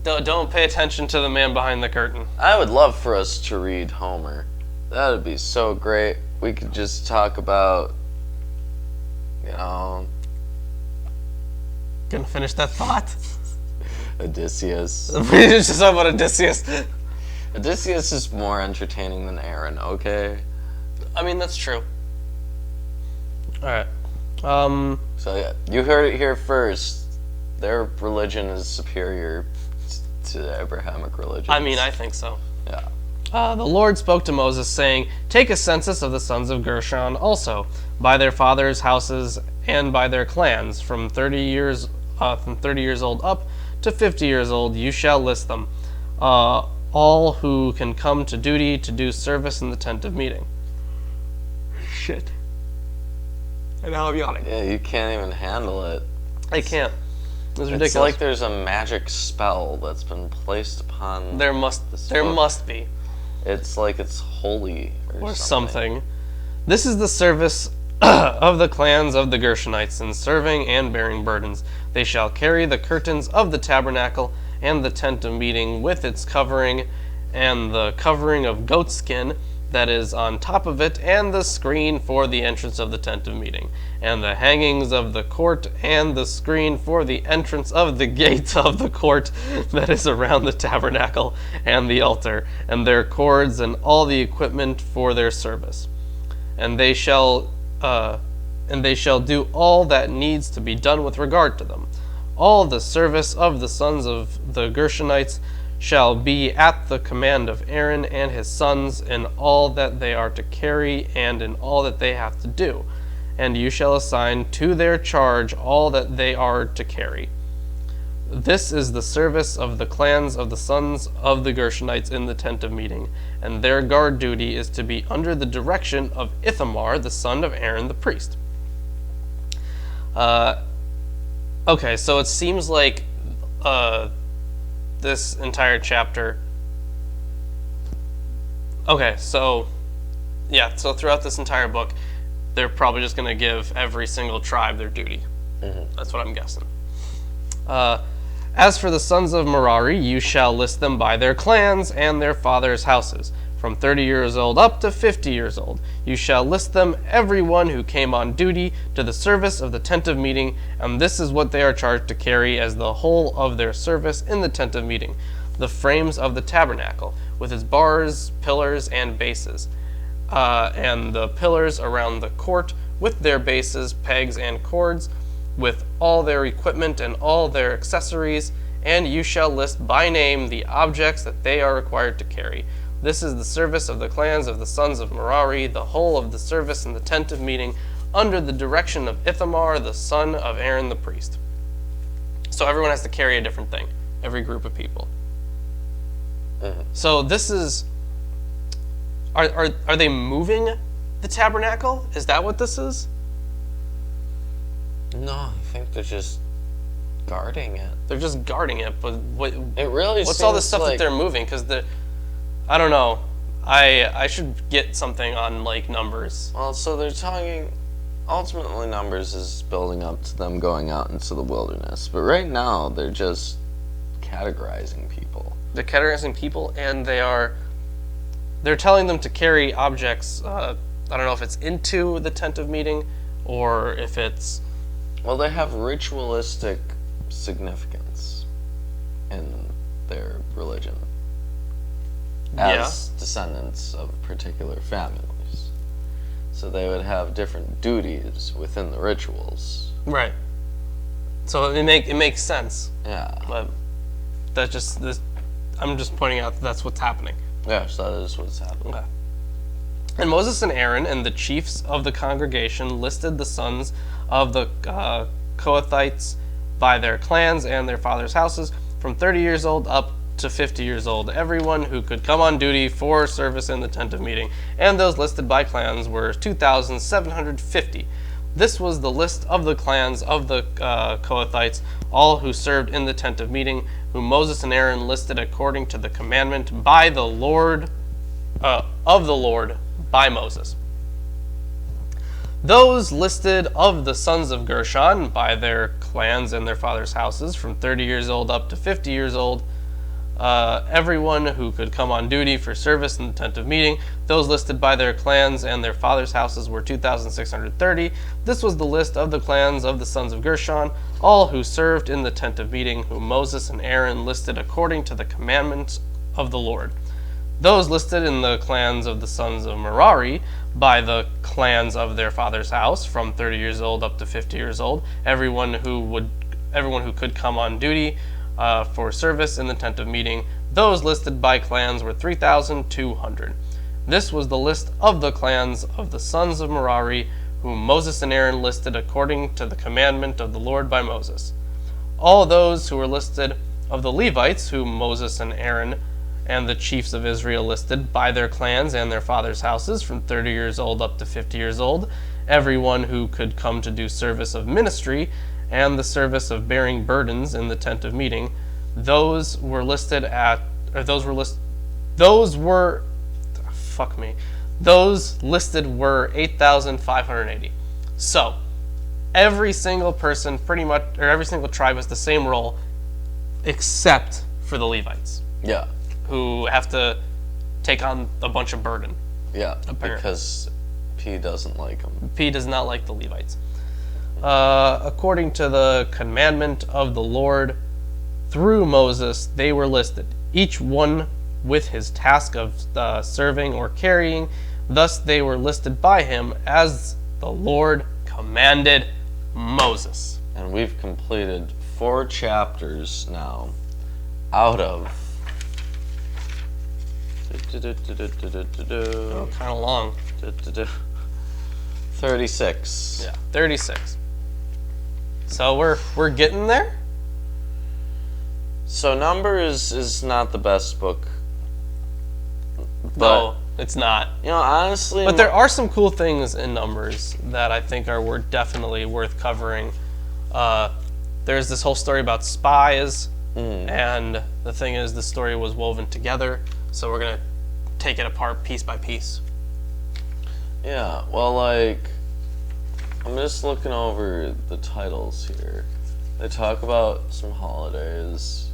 Speaker 1: Don't pay attention to the man behind the curtain.
Speaker 2: I would love for us to read Homer. That would be so great. We could just talk about,
Speaker 1: Gonna finish that thought.
Speaker 2: Odysseus.
Speaker 1: We just talk about Odysseus.
Speaker 2: Odysseus is more entertaining than Aaron, okay?
Speaker 1: I mean, that's true. Alright.
Speaker 2: So yeah, you heard it here first. Their religion is superior to the Abrahamic religion.
Speaker 1: I mean, I think so.
Speaker 2: Yeah.
Speaker 1: The Lord spoke to Moses, saying, Take a census of the sons of Gershon also, by their fathers' houses and by their clans, from 30 years old up to 50 years old. You shall list them, all who can come to duty to do service in the tent of meeting. Shit. And now I'm yawning.
Speaker 2: Yeah, you can't even handle it.
Speaker 1: I can't. It's ridiculous.
Speaker 2: It's like there's a magic spell that's been placed upon
Speaker 1: There must be.
Speaker 2: It's like it's holy or
Speaker 1: something. This is the service of the clans of the Gershonites in serving and bearing burdens. They shall carry the curtains of the tabernacle and the tent of meeting with its covering, and the covering of goatskin that is on top of it, and the screen for the entrance of the tent of meeting, and the hangings of the court, and the screen for the entrance of the gate of the court that is around the tabernacle and the altar, and their cords and all the equipment for their service. And they shall do all that needs to be done with regard to them. All the service of the sons of the Gershonites shall be at the command of Aaron and his sons in all that they are to carry and in all that they have to do. And you shall assign to their charge all that they are to carry. This is the service of the clans of the sons of the Gershonites in the tent of meeting, and their guard duty is to be under the direction of Ithamar, the son of Aaron the priest. Okay, so it seems like this entire chapter. Okay, so throughout this entire book, they're probably just going to give every single tribe their duty. Mm-hmm. That's what I'm guessing. As for the sons of Merari, you shall list them by their clans and their fathers' houses, from 30 years old up to 50 years old. You shall list them, everyone who came on duty to the service of the tent of meeting, and this is what they are charged to carry as the whole of their service in the tent of meeting: the frames of the tabernacle, with its bars, pillars, and bases, and the pillars around the court, with their bases, pegs, and cords, with all their equipment and all their accessories, and you shall list by name the objects that they are required to carry. This is the service of the clans of the sons of Merari, the whole of the service in the tent of meeting, under the direction of Ithamar, the son of Aaron the priest. So everyone has to carry a different thing, every group of people. So this is... Are they moving the tabernacle? Is that what this is?
Speaker 2: No, I think they're just guarding it.
Speaker 1: They're just guarding it, but what?
Speaker 2: It really.
Speaker 1: What's all this stuff that they're moving? Because I don't know. I should get something on like numbers.
Speaker 2: Well, so they're talking. Ultimately, numbers is building up to them going out into the wilderness. But right now, they're just categorizing people.
Speaker 1: They're categorizing people, and they are they're telling them to carry objects. I don't know if it's into the tent of meeting, or if it's.
Speaker 2: Well, they have ritualistic significance in their religion as descendants of particular families. So they would have different duties within the rituals.
Speaker 1: Right. So it makes sense.
Speaker 2: Yeah.
Speaker 1: But I'm just pointing out that's what's happening.
Speaker 2: Yes, that is what's happening.
Speaker 1: Okay. And Moses and Aaron and the chiefs of the congregation listed the sons of the Kohathites by their clans and their fathers' houses, from 30 years old up to 50 years old, everyone who could come on duty for service in the tent of meeting, and those listed by clans were 2,750. This was the list of the clans of the Kohathites, all who served in the tent of meeting, whom Moses and Aaron listed according to the commandment by the Lord of the Lord by Moses. Those listed of the sons of Gershon by their clans and their fathers' houses, from 30 years old up to 50 years old, everyone who could come on duty for service in the tent of meeting. Those listed by their clans and their fathers' houses were 2,630. This was the list of the clans of the sons of Gershon, all who served in the tent of meeting, whom Moses and Aaron listed according to the commandments of the Lord. Those listed in the clans of the sons of Merari by the clans of their father's house, from 30 years old up to 50 years old, everyone who could come on duty for service in the tent of meeting. Those listed by clans were 3,200. This was the list of the clans of the sons of Merari, whom Moses and Aaron listed according to the commandment of the Lord by Moses. All those who were listed of the Levites, whom Moses and Aaron and the chiefs of Israel listed by their clans and their fathers' houses, from 30 years old up to 50 years old, everyone who could come to do service of ministry and the service of bearing burdens in the tent of meeting. Those listed were 8,580. So, every single person, pretty much, or every single tribe has the same role, except for the Levites.
Speaker 2: Yeah.
Speaker 1: Who have to take on a bunch of burden.
Speaker 2: Yeah,
Speaker 1: apparently.
Speaker 2: Because P doesn't like them.
Speaker 1: P does not like the Levites. According to the commandment of the Lord through Moses, they were listed, each one with his task of serving or carrying. Thus they were listed by him as the Lord commanded Moses.
Speaker 2: And we've completed 4 chapters now out of
Speaker 1: kind of long.
Speaker 2: 36.
Speaker 1: Yeah, 36. So we're getting there.
Speaker 2: So Numbers is not the best book.
Speaker 1: No, it's not.
Speaker 2: You know, honestly,
Speaker 1: but there are some cool things in Numbers that I think are definitely worth covering. There's this whole story about spies, and the thing is, the story was woven together. So we're gonna take it apart piece by piece.
Speaker 2: Yeah, well, like, I'm just looking over the titles here. They talk about some holidays.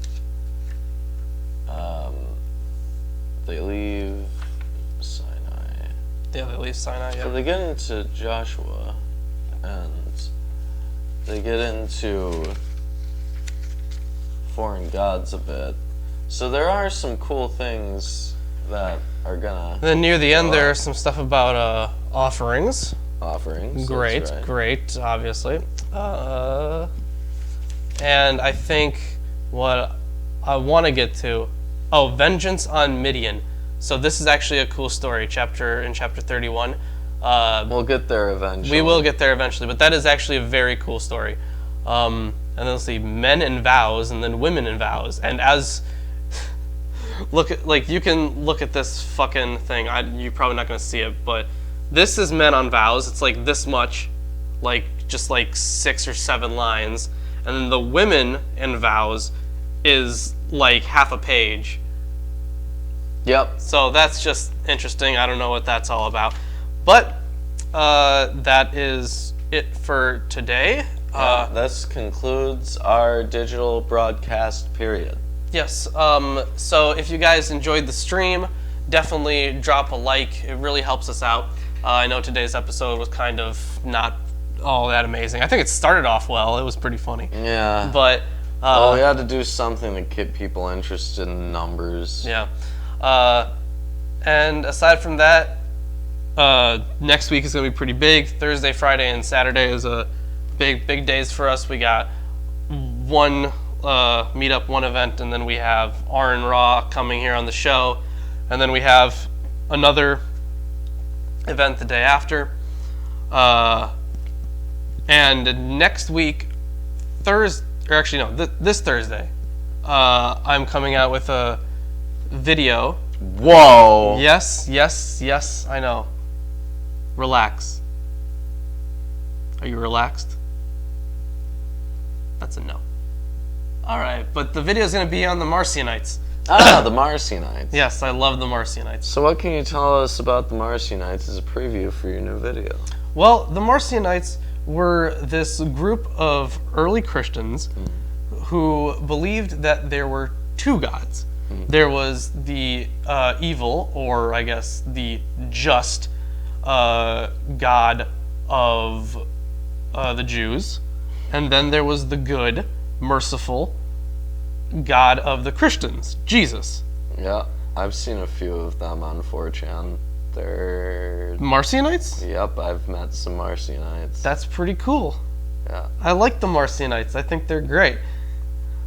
Speaker 2: They leave Sinai.
Speaker 1: Yeah, they leave Sinai, yeah.
Speaker 2: So they get into Joshua, and they get into foreign gods a bit. So there are some cool things that are gonna...
Speaker 1: Then near the end, there's some stuff about offerings.
Speaker 2: Offerings.
Speaker 1: Great,
Speaker 2: right.
Speaker 1: Great, obviously. And I think what I want to get to... Oh, vengeance on Midian. So this is actually a cool story, in chapter 31.
Speaker 2: We'll get there eventually.
Speaker 1: We will get there eventually, but that is actually a very cool story. And then let's see, men and vows, and then women and vows. And as... you can look at this fucking thing. You're probably not going to see it, but this is men on vows. It's like this much, just 6 or 7 lines. And then the women and vows is like half a page.
Speaker 2: Yep.
Speaker 1: So that's just interesting. I don't know what that's all about. But that is it for today.
Speaker 2: This concludes our digital broadcast period.
Speaker 1: Yes, so if you guys enjoyed the stream, definitely drop a like. It really helps us out. I know today's episode was kind of not all that amazing. I think it started off well. It was pretty funny.
Speaker 2: Yeah.
Speaker 1: But
Speaker 2: well, we had to do something to get people interested in numbers.
Speaker 1: yeah. And aside from that, next week is going to be pretty big. Thursday, Friday, and Saturday is a big days for us. We got one meetup, one event, and then we have R and Raw coming here on the show, and then we have another event the day after. And next week, this Thursday, I'm coming out with a video.
Speaker 2: Whoa.
Speaker 1: Yes, I know. Relax. Are you relaxed? That's a no. Alright, but the video is going to be on the Marcionites.
Speaker 2: Ah, the Marcionites.
Speaker 1: Yes, I love the Marcionites.
Speaker 2: So what can you tell us about the Marcionites as a preview for your new video?
Speaker 1: Well, the Marcionites were this group of early Christians who believed that there were two gods. There was the evil, or I guess the just God of the Jews, and then there was the good, merciful God of the Christians, Jesus.
Speaker 2: Yeah, I've seen a few of them on 4chan. They're...
Speaker 1: Marcionites?
Speaker 2: Yep, I've met some Marcionites.
Speaker 1: That's pretty cool.
Speaker 2: Yeah.
Speaker 1: I like the Marcionites. I think they're great.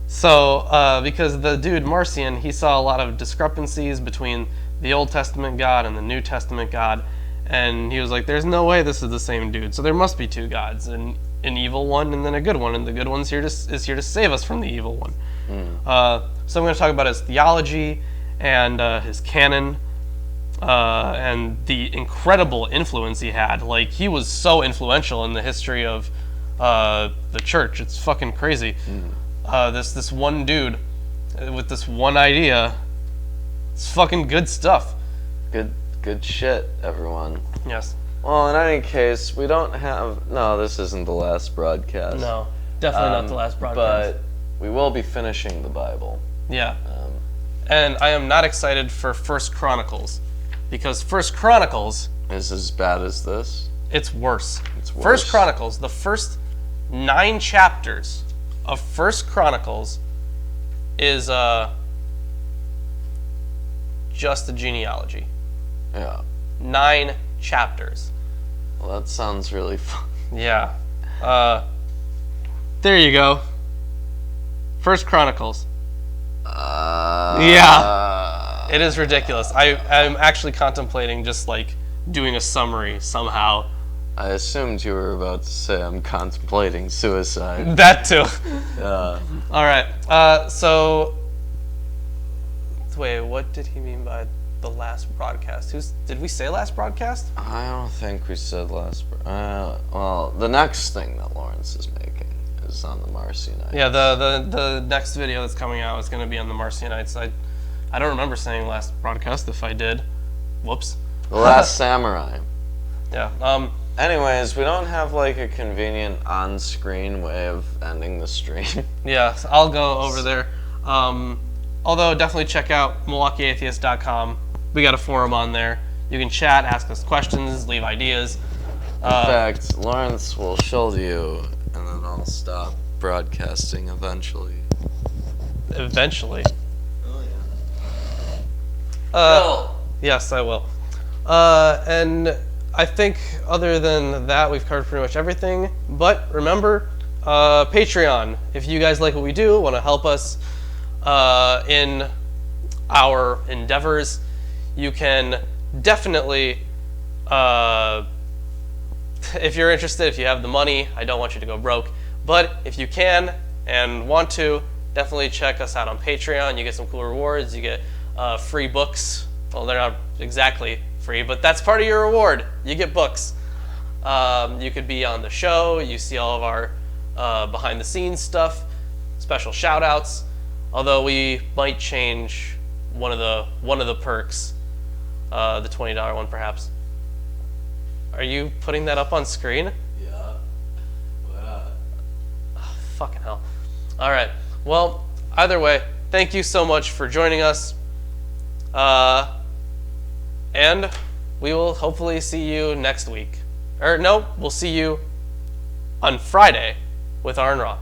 Speaker 1: So, because the dude Marcion, he saw a lot of discrepancies between the Old Testament God and the New Testament God, and he was like, there's no way this is the same dude, so there must be two gods, an evil one and then a good one, and the good one's is here to save us from the evil one. So I'm going to talk about his theology and his canon, and the incredible influence he had. Like, he was so influential in the history of the church. It's fucking crazy. This one dude with this one idea. It's fucking good stuff.
Speaker 2: Good shit, everyone.
Speaker 1: Yes.
Speaker 2: Well, in any case, we don't have... No, this isn't the last broadcast.
Speaker 1: No, definitely not the last broadcast.
Speaker 2: But we will be finishing the Bible.
Speaker 1: Yeah. And I am not excited for First Chronicles, because First Chronicles
Speaker 2: is as bad as this.
Speaker 1: It's worse.
Speaker 2: It's worse.
Speaker 1: First Chronicles, the first 9 chapters of First Chronicles is just a genealogy.
Speaker 2: Yeah.
Speaker 1: 9 chapters.
Speaker 2: Well, that sounds really fun.
Speaker 1: Yeah. There you go. First Chronicles. Yeah. It is ridiculous. I'm actually contemplating just like doing a summary somehow.
Speaker 2: I assumed you were about to say I'm contemplating suicide.
Speaker 1: That too.
Speaker 2: Yeah.
Speaker 1: All right. So, wait, what did he mean by the last broadcast? Did we say last broadcast?
Speaker 2: I don't think we said last. Well, the next thing that Lawrence is making is on the Marcionites.
Speaker 1: Yeah, the next video that's coming out is going to be on the Marcionites. I don't remember saying last broadcast. If I did, whoops.
Speaker 2: The Last Samurai.
Speaker 1: Yeah.
Speaker 2: Anyways, we don't have like a convenient on-screen way of ending the stream.
Speaker 1: Yeah, so I'll go over there. Although definitely check out MilwaukeeAtheist.com. We got a forum on there. You can chat, ask us questions, leave ideas.
Speaker 2: In fact, Lawrence will shield you, and then I'll stop broadcasting eventually.
Speaker 1: Eventually.
Speaker 2: Oh yeah.
Speaker 1: Yes, I will. And I think other than that, we've covered pretty much everything. But remember, Patreon. If you guys like what we do, want to help us in our endeavors, you can definitely, if you're interested, if you have the money, I don't want you to go broke, but if you can and want to, definitely check us out on Patreon. You get some cool rewards. You get free books. Well, they're not exactly free, but that's part of your reward. You get books. You could be on the show. You see all of our behind-the-scenes stuff, special shout-outs. Although we might change one of the perks, the $20 one perhaps. Are you putting that up on screen?
Speaker 2: Yeah.
Speaker 1: Oh, fucking hell. All right. Well, either way, thank you so much for joining us. And we will hopefully see you next week. Or no, we'll see you on Friday with R and Raw.